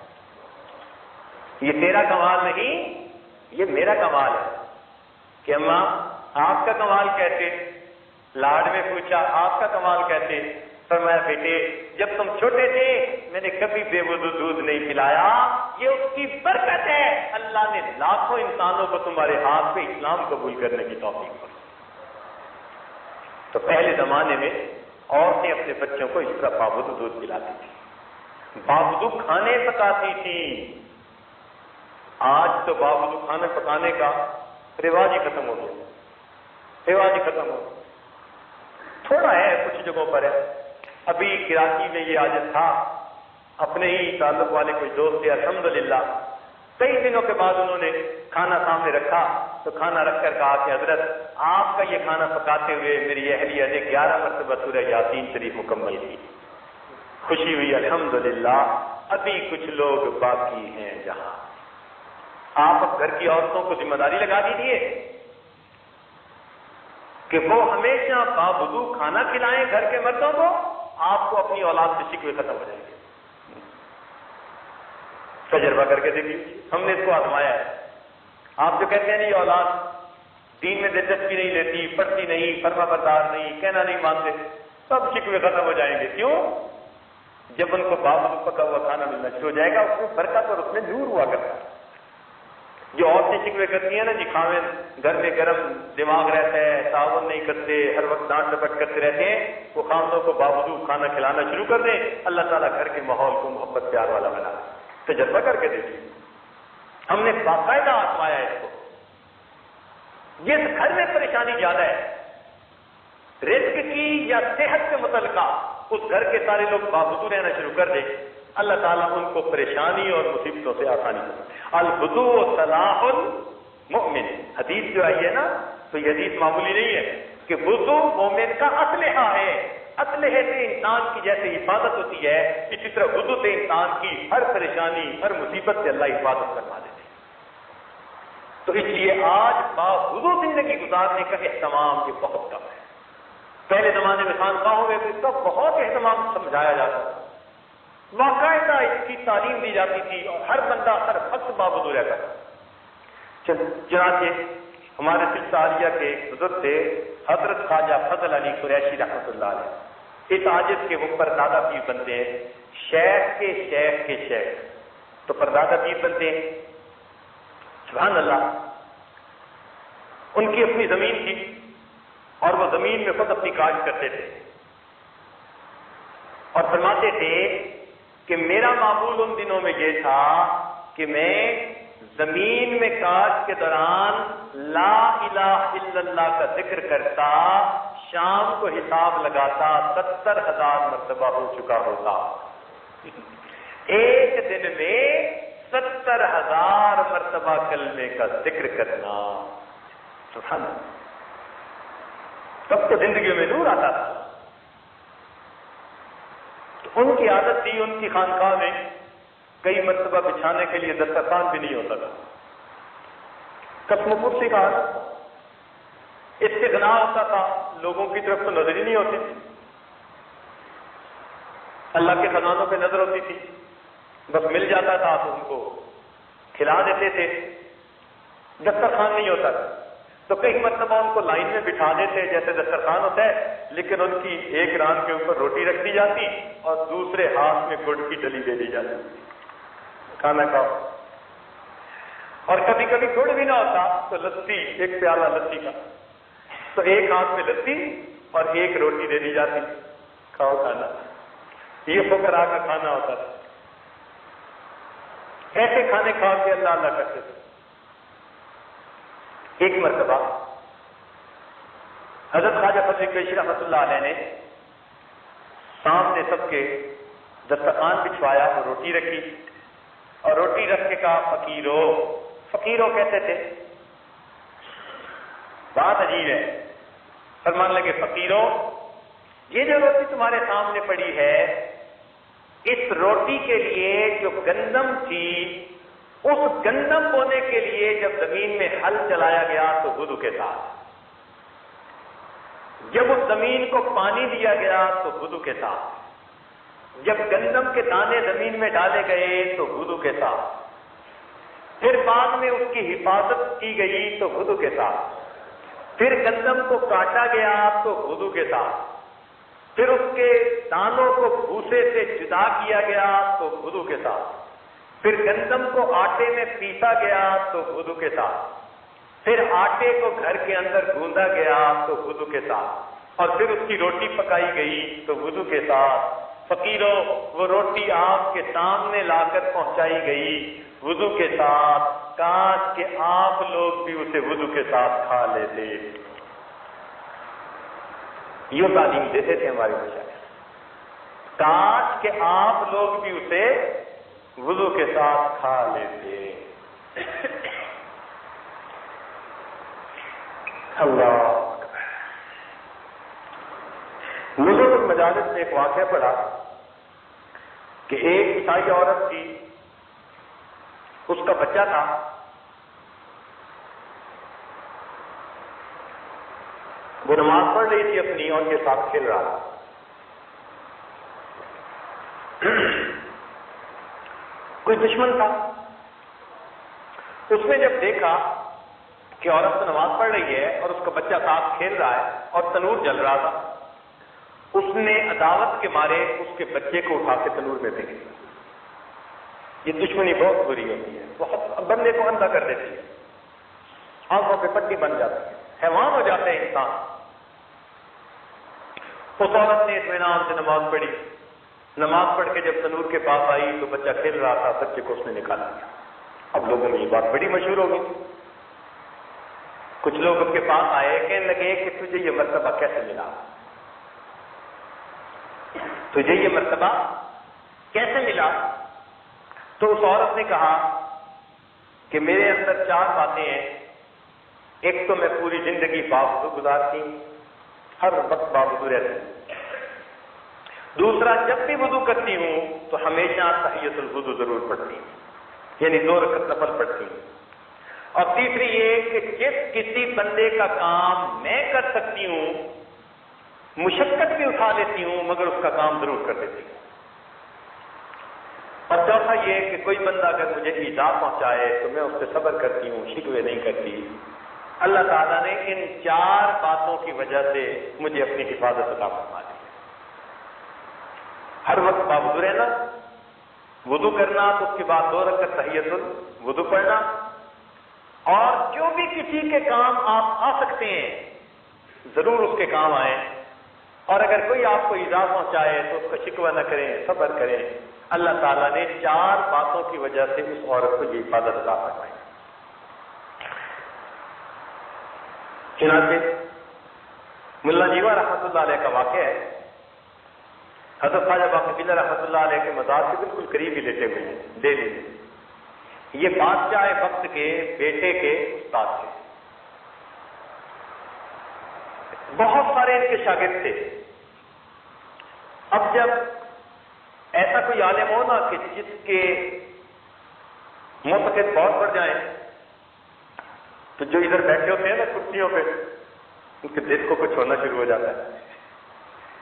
یہ تیرا کمال نہیں، یہ میرا کمال ہے. کہ اماں آپ کا کمال کیسے؟ لاڈ میں پوچھا آپ کا کمال کیسے؟ فرمایا بیٹے جب تم چھوٹے تھے میں نے کبھی بے وضو دودھ نہیں پلایا، یہ اس کی برکت ہے، اللہ نے لاکھوں انسانوں کو تمہارے ہاتھ پہ اسلام قبول کرنے کی توفیق دی۔ تو پہلے زمانے میں عورتیں اپنے بچوں کو اس طرح بابودو دودھ پلاتی تھی، بابودو کھانے پکاتی تھی۔ آج تو بابودو کھانے پکانے کا رواج ہی ختم ہو گیا، رواج ہی ختم ہو گیا۔ تھوڑا ہے کچھ جگہوں پر ہے، ابھی کراچی میں یہ عادت تھا، اپنے ہی تعلق والے کوئی دوست تھے، الحمدللہ کئی دنوں کے بعد انہوں نے کھانا سامنے رکھا تو کھانا رکھ کر کہا کہ حضرت آپ کا یہ کھانا پکاتے ہوئے میری اہلیہ نے 11 مرتبہ سورہ یاسین شریف مکمل کی۔ خوشی ہوئی الحمدللہ، ابھی کچھ لوگ باقی ہیں جہاں۔ آپ اب گھر کی عورتوں کو ذمہ داری لگا دیجیے کہ وہ ہمیشہ باوضو کھانا کھلائیں گھر کے مردوں کو، آپ کو اپنی اولاد سے شکوے ختم ہو جائیں گے۔ تجربہ کر کے دیکھیے، ہم نے اس کو آزمایا ہے۔ آپ جو کہتے ہیں نہیں اولاد دین میں دلچسپی نہیں لیتی، پڑھتی نہیں، فرما بردار نہیں، کہنا نہیں مانتے، سب شکوے ختم ہو جائیں گے۔ کیوں؟ جب ان کو باوضو پکا ہوا کھانا ملنا شروع ہو جائے گا، اس میں برکت اور اس میں نور ہوا کرتا ہے۔ جو عورتیں شکوے کرتی ہیں نا جی خاوند گھر میں گرم دماغ رہتا ہے، تعاون نہیں کرتے، ہر وقت ڈانٹ ڈپٹ کرتے رہتے ہیں، وہ خاوندوں کو باوضو کھانا کھلانا شروع کر دیں، اللہ تعالیٰ گھر کے ماحول کو محبت پیار والا بنا۔ تجربہ کر کے دیکھیے، ہم نے باقاعدہ آزمایا ہے اس کو۔ جس گھر میں پریشانی زیادہ ہے رزق کی یا صحت سے متعلقہ، اس گھر کے سارے لوگ باوضو رہنا شروع کر دیں، اللہ تعالیٰ ان کو پریشانی اور مصیبتوں سے آسانی کرے۔ الوضو صلاح المؤمن، حدیث جو آئی ہے نا، تو یہ حدیث معمولی نہیں ہے کہ وضو مومن کا اسلحہ ہے۔ اسلحے سے انسان کی جیسے حفاظت ہوتی ہے، اسی طرح وضو سے انسان کی ہر پریشانی ہر مصیبت سے اللہ حفاظت کروا دیتے ہیں۔ تو اس لیے آج باوضو زندگی گزارنے کا اہتمام یہ بہت کم ہے۔ پہلے زمانے میں خانقاہوں میں اس کا بہت اہتمام سمجھایا جاتا تھا، باقاعدہ اس کی تعلیم دی جاتی تھی اور ہر بندہ ہر وقت باوضو رہتا تھا۔ چنانچہ ہمارے سلسلہ کے بزرگ تھے حضرت خواجہ فضل علی قریشی رحمۃ اللہ علیہ، اس عاجز کے اوپر دادا پیر بنتے ہیں، شیخ کے شیخ کے شیخ، تو پردادا پیر بنتے ہیں۔ سبحان اللہ، ان کی اپنی زمین تھی اور وہ زمین میں خود اپنی کاشت کرتے تھے اور فرماتے تھے کہ میرا معمول ان دنوں میں یہ تھا کہ میں زمین میں کاشت کے دوران لا الہ الا اللہ کا ذکر کرتا، شام کو حساب لگاتا 70,000 مرتبہ ہو چکا ہوتا۔ ایک دن میں 70,000 مرتبہ کلمے کا ذکر کرنا، سبحان اللہ، تب تو زندگی میں نور آتا تھا۔ تو ان کی عادت تھی، ان کی خانقاہ میں کئی مرتبہ بچھانے کے لیے دسترخوان بھی نہیں ہوتا تھا، قسم پرسی کا استغنا ہوتا تھا، لوگوں کی طرف تو نظر ہی نہیں ہوتی تھی، اللہ کے خزانوں پہ نظر ہوتی تھی، بس مل جاتا تھا تو ان کو کھلا دیتے تھے، دسترخوان نہیں ہوتا تھا۔ تو کئی مرتبہ ان کو لائن میں بٹھا دیتے جیسے دسترخوان ہوتا ہے، لیکن ان کی ایک ران کے اوپر روٹی رکھ دی جاتی اور دوسرے ہاتھ میں گڑ کی ڈلی دے دی جاتی، کھانا کھاؤ۔ اور کبھی کبھی گڑ بھی نہ ہوتا تو لسی، ایک پیالہ لسی کا، تو ایک ہاتھ میں لسی اور ایک روٹی دے دی جاتی، کھاؤ کھانا۔ یہ فقراء کا کھانا ہوتا تھا۔ ایسے کھانے کھا کے اللہ اللہ کرتے تھے۔ ایک مرتبہ حضرت خواجہ فضل قریشی رحمۃ اللہ علیہ نے سامنے سب کے دسترخوان بچھوایا اور روٹی رکھی، اور روٹی رکھ کے کہا فقیرو، فقیرو کہتے تھے، بات عجیب ہے، فرمان لگے فقیرو، یہ جو روٹی تمہارے سامنے پڑی ہے، اس روٹی کے لیے جو گندم تھی، اس گندم بونے کے لیے جب زمین میں ہل چلایا گیا تو وضو کے ساتھ، جب اس زمین کو پانی دیا گیا تو وضو کے ساتھ، جب گندم کے دانے زمین میں ڈالے گئے تو وضو کے ساتھ، پھر بعد میں اس کی حفاظت کی گئی تو وضو کے ساتھ، پھر گندم کو کاٹا گیا تو وضو کے ساتھ، پھر اس کے دانوں کو بھوسے سے جدا کیا گیا تو وضو کے ساتھ، پھر گندم کو آٹے میں پیسا گیا تو وضو کے ساتھ، پھر آٹے کو گھر کے اندر گوندا گیا تو وضو کے ساتھ، اور پھر اس کی روٹی پکائی گئی تو وضو کے ساتھ۔ فقیروں، وہ روٹی آپ کے سامنے لا کر پہنچائی گئی وضو کے ساتھ، کاش کہ آپ لوگ بھی اسے وضو کے ساتھ کھا لیتے۔ یہ تعلیم دیتے تھے ہمارے مشاہد، کاش کہ آپ لوگ بھی اسے وضو کے ساتھ کھا لیتے۔ اللہ مجھے کچھ مجالس میں ایک واقعہ پڑا کہ ایک عیسائی عورت تھی، اس کا بچہ تھا، وہ نماز پڑھ رہی تھی اپنی اور کے ساتھ کھیل رہا تھا۔ کوئی دشمن تھا، اس نے جب دیکھا کہ عورت تو نماز پڑھ رہی ہے اور اس کا بچہ ساتھ کھیل رہا ہے اور تنور جل رہا تھا، اس نے عداوت کے مارے اس کے بچے کو اٹھا کے تنور میں پھینک دیا۔ یہ دشمنی بہت بری ہوتی ہے، بہت بندے کو اندھا کر دیتی ہے، آنکھوں پہ پٹی بن جاتی ہے، حیوان ہو جاتے ہیں انسان۔ اس عورت نے اطمینان سے نماز پڑھی، نماز پڑھ کے جب تنور کے پاس آئی تو بچہ کھیل رہا تھا، بچے کو اس نے نکالا۔ اب لوگوں میں یہ بات بڑی مشہور ہو گئی، کچھ لوگ اس کے پاس آئے، کہنے لگے کہ تجھے یہ مرتبہ کیسے ملا، تجھے یہ مرتبہ کیسے ملا؟ تو اس عورت نے کہا کہ میرے اندر 4 باتیں ہیں، ایک تو میں پوری زندگی باوضو گزارتی، ہر وقت باوضو رہتی، دوسرا جب بھی وضو کرتی ہوں تو ہمیشہ تحیۃ الوضو ضرور پڑھتی ہوں، یعنی 2 رکعت نفل پڑھتی ہوں، اور تیسری یہ کہ جس کسی بندے کا کام میں کر سکتی ہوں، مشقت بھی اٹھا لیتی ہوں، مگر اس کا کام ضرور کر دیتی ہوں، اور چوتھا یہ کہ کوئی بندہ اگر مجھے ایذا پہنچائے تو میں اس سے صبر کرتی ہوں، شکوے نہیں کرتی۔ اللہ تعالیٰ نے ان 4 باتوں کی وجہ سے مجھے اپنی حفاظت عطا فرما دی۔ ہر وقت باوضو رہنا، وضو کرنا، تو اس کے بعد 2 رکعت تحیۃ الوضو پڑھنا، اور جو بھی کسی کے کام آپ آ سکتے ہیں ضرور اس کے کام آئیں، اور اگر کوئی آپ کو ایذا پہنچائے تو اس کا شکوہ نہ کریں، صبر کریں۔ اللہ تعالیٰ نے 4 باتوں کی وجہ سے اس عورت کو یہ حفاظت عطا فرمائی۔ چنانچہ ملا جیوا رحمۃ اللہ علیہ کا واقعہ ہے، حضرت خواجہ باقی قلعہ رحمۃ اللہ علیہ کے مزار سے بالکل قریب ہی لیٹے ہوئے ہیں دہلی میں۔ یہ بادشاہ وقت کے بیٹے کے استاد تھے، بہت سارے ان کے شاگرد تھے۔ اب جب ایسا کوئی عالم ہو نا کہ جس کے معتقد بہت بڑھ جائیں، تو جو ادھر بیٹھے ہوتے ہیں نا کرسیوں پہ، ان کے دل کو کچھ ہونا شروع ہو جاتا ہے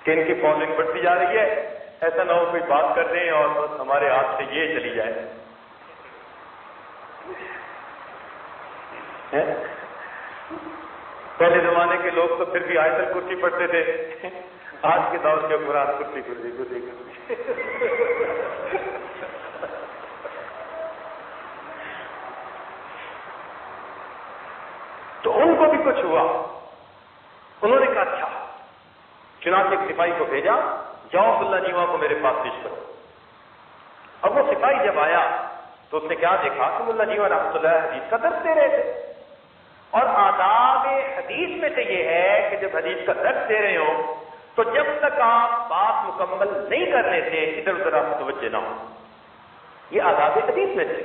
کہ ان کی فالوئنگ بڑھتی جا رہی ہے، ایسا نہ ہو کوئی بات کر دیں اور بس ہمارے ہاتھ سے یہ چلی جائے۔ پہلے زمانے کے لوگ تو پھر بھی آیت الکرسی پڑھتے تھے، آج کے دور کے قرآن کرسی کرسی کرسی کرسی۔ تو ان کو بھی کچھ ہوا، انہوں نے کہا اچھا، چنانچہ ایک سپاہی کو بھیجا، جاؤ ملا جیوا کو میرے پاس پیش کرو۔ اب وہ سپاہی جب آیا تو اس نے کیا دیکھا کہ ملا جیوا رحمۃ اللہ حدیث کا درس دے رہے تھے، اور آداب حدیث میں سے یہ ہے کہ جب حدیث کا درس دے رہے ہو تو جب تک آپ بات مکمل نہیں کر رہے تھے ادھر ادھر آپ متوجہ نہ ہو، یہ آداب حدیث میں سے۔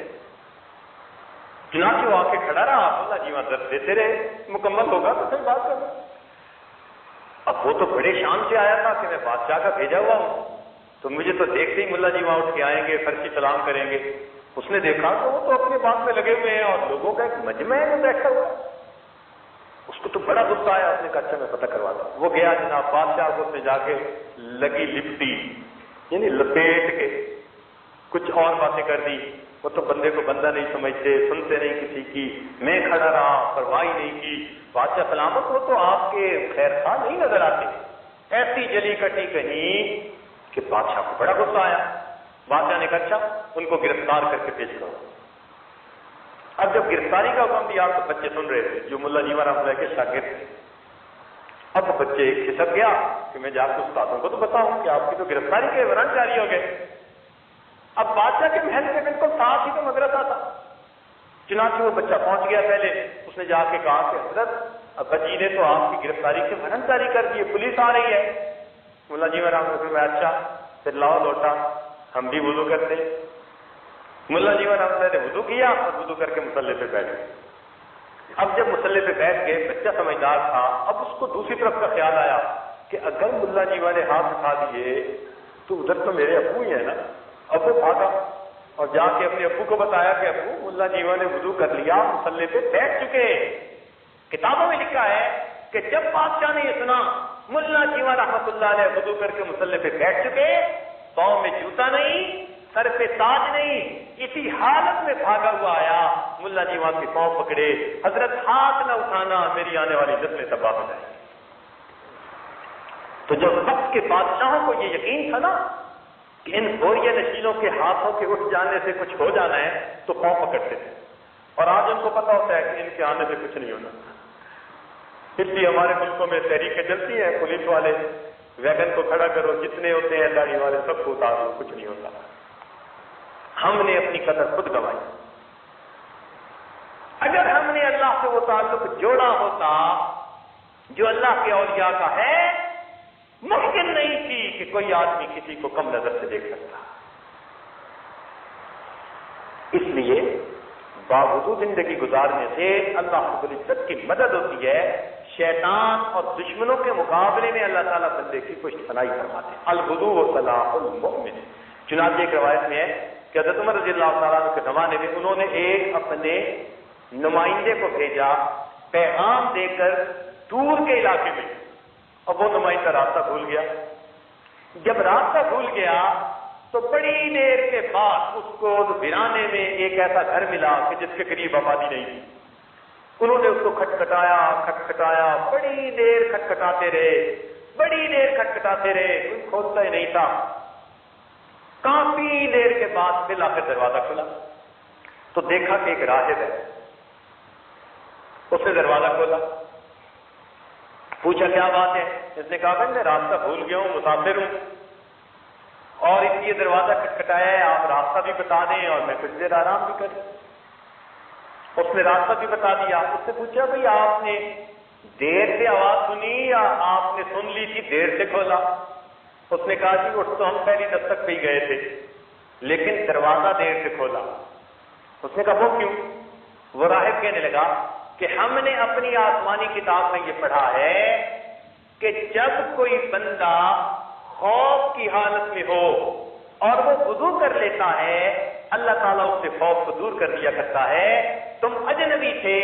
چنانچہ وہ آ کے کھڑا رہا، اللہ جیوا درس دیتے رہے، مکمل ہوگا تو پھر بات کروں۔ اب وہ تو بڑے شان سے آیا تھا کہ میں بادشاہ کا بھیجا ہوا ہوں، تو مجھے تو دیکھتے ہی ملا جیوا اٹھ کے آئیں گے، فرشی سلام کریں گے۔ اس نے دیکھا تو وہ تو اپنے بات میں لگے ہوئے ہیں اور لوگوں کا ایک مجمع ہے جو بیٹھا ہوا ہے، اس کو تو بڑا غصہ آیا، اس نے کہا اچھا میں پتہ کرواتا ہوں۔ وہ گیا جناب بادشاہ کو، اس نے جا کے لگی لپٹی، یعنی لپیٹ کے کچھ اور باتیں کر دی۔ وہ تو بندے کو بندہ نہیں سمجھتے، سنتے نہیں کسی کی، میں کھڑا رہا، پرواہی نہیں کی۔ بادشاہ سلامت ہو تو آپ کے خیر خواہ نہیں نظر آتے، ایسی جلی کٹی کہیں کہ بادشاہ کو بڑا غصہ آیا۔ بادشاہ نے کہا اچھا ان کو گرفتار کر کے پیش کرو۔ اب جب گرفتاری کا حکم دیا تو بچے سن رہے تھے جو ملا جیون رحمۃ اللہ کے شاگرد تھے۔ اب بچے کھسک گیا کہ میں جا کے استادوں کو تو بتاؤں کہ آپ کی تو گرفتاری کے وارنٹ جاری ہو گئے۔ اب بادشاہ کے محل کے بالکل ساتھ ہی تو مدرسہ تھا، چنانچہ وہ بچہ پہنچ گیا پہلے، اس نے جا کے کہا کہ حضرت ابا جی نے تو آپ کی گرفتاری کے وارنٹ جاری کر دیے، پولیس آ رہی ہے۔ ملا جیون رحمۃ اللہ میں اچھا پھر لاؤ لوٹا ہم بھی وضو کرتے۔ ملا جیون رحمۃ اللہ نے وضو کیا اور وضو کر کے مصلی پہ بیٹھ گئے۔ اب جب مصلی پہ بیٹھ گئے بچہ سمجھدار تھا، اب اس کو دوسری طرف کا خیال آیا کہ اگر ملا جیوا نے ہاتھ اٹھا دیے تو ادھر تو میرے ابو ہی ہیں نا۔ اب وہ بھاگا اور جا کے اپنے ابو کو بتایا کہ ابو ملا جیوا نے وضو کر لیا، مصلی پہ بیٹھ چکے۔ کتابوں میں لکھا ہے کہ جب بادشاہ نے یہ سنا ملا جیوا رحمۃ اللہ علیہ وضو کر کے مصلی پہ بیٹھ چکے، پاؤں میں جوتا نہیں، سر پہ تاج نہیں، اسی حالت میں بھاگا ہوا آیا، ملا جیوا کے پاؤں پکڑے، حضرت ہاتھ نہ اٹھانا میری آنے والی نسلیں تباہ ہو جائیں۔ تو جب وقت کے بادشاہوں کو یہ یقین تھا نا کہ ان بوریا نشینوں کے ہاتھوں کے اٹھ جانے سے کچھ ہو جانا ہے تو پاؤں پکڑتے تھے، اور آج ان کو پتا ہوتا ہے کہ ان کے آنے سے کچھ نہیں ہونا۔ اس لیے ہمارے ملکوں میں تحریکیں چلتی ہیں، پولیس والے ویگن کو کھڑا کرو، جتنے ہوتے ہیں داڑھی والے سب کو اتار دو، کچھ نہیں ہوتا۔ ہم نے اپنی قدر خود گنوائی۔ اگر ہم نے اللہ سے وہ تعلق جوڑا ہوتا جو اللہ کے اولیاء کا ہے، ممکن نہیں تھی کہ کوئی آدمی کسی کو کم نظر سے دیکھ سکتا۔ اس لیے باوجود زندگی گزارنے سے اللہ رب العزت کی مدد ہوتی ہے، شیطان اور دشمنوں کے مقابلے میں اللہ تعالیٰ بندے کی پشت پناہی فرماتے ہیں۔ الغدو صلاح المؤمن۔ چنانچہ ایک روایت میں ہے کہ حضرت عمر رضی اللہ تعالیٰ عنہ کے زمانے میں انہوں نے ایک اپنے نمائندے کو بھیجا پیغام دے کر دور کے علاقے میں، اب وہ نمائندہ راستہ بھول گیا۔ جب راستہ بھول گیا تو بڑی دیر کے بعد اس کو ویرانے میں ایک ایسا گھر ملا کہ جس کے قریب آبادی نہیں تھی۔ انہوں نے اس کو کھٹکھٹایا، بڑی دیر کھٹکھٹاتے رہے، کوئی کھولتا ہی نہیں تھا۔ کافی دیر کے بعد پھر آخر دروازہ کھلا تو دیکھا کہ ایک راہب ہے، اس نے دروازہ کھولا، پوچھا کیا بات ہے؟ اس نے کہا میں راستہ بھول گیا ہوں، مسافر ہوں، اور اس لیے دروازہ کھٹکھٹایا ہے، آپ راستہ بھی بتا دیں اور میں کچھ دیر آرام بھی کروں۔ اس نے راستہ بھی بتا دیا۔ اس سے پوچھا بھئی آپ نے دیر سے آواز سنی یا آپ نے سن لی تھی دیر سے کھولا؟ اس نے کہا جی اٹھ تو ہم پہلی دستک پہ ہی گئے تھے لیکن دروازہ دیر سے کھولا۔ اس نے کہا وہ کیوں؟ وہ راہب کہنے لگا کہ ہم نے اپنی آسمانی کتاب میں یہ پڑھا ہے کہ جب کوئی بندہ خوف کی حالت میں ہو اور وہ وضو کر لیتا ہے، اللہ تعالیٰ اس سے خوف کو دور کر دیا کرتا ہے۔ تم اجنبی تھے،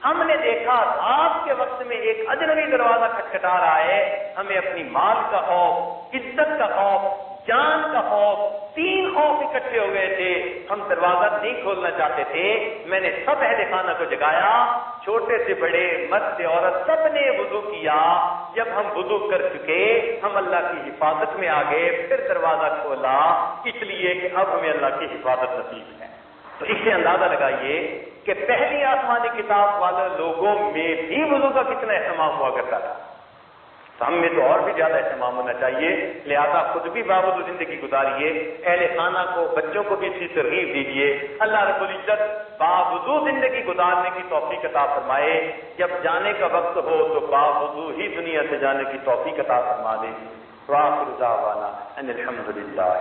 ہم نے دیکھا آپ کے وقت میں ایک اجنبی دروازہ کھٹکھٹا رہا ہے، ہمیں اپنی مال کا خوف، عزت کا خوف، جان کا خوف، 3 خوف اکٹھے ہو گئے تھے، ہم دروازہ نہیں کھولنا چاہتے تھے۔ میں نے سب اہل خانہ کو جگایا، چھوٹے سے بڑے، مرد سے عورت، سب نے وضو کیا۔ جب ہم وضو کر چکے ہم اللہ کی حفاظت میں آ گئے، پھر دروازہ کھولا، اس لیے کہ اب ہمیں اللہ کی حفاظت نصیب ہے۔ تو اس سے اندازہ لگائیے کہ پہلی آسمانی کتاب والے لوگوں میں بھی وضو کا کتنا اہتمام ہوا کرتا تھا، تو ہم میں تو اور بھی زیادہ اہتمام ہونا چاہیے۔ لہذا خود بھی باوضو زندگی گزاریے، اہل خانہ کو، بچوں کو بھی اسی ترغیب دیجیے۔ اللہ رب العزت باوضو زندگی گزارنے کی توفیق عطا فرمائے، جب جانے کا وقت ہو تو باوضو ہی دنیا سے جانے کی توفیق عطا فرما دے۔ وآخر دعوانا ان الحمد للہ۔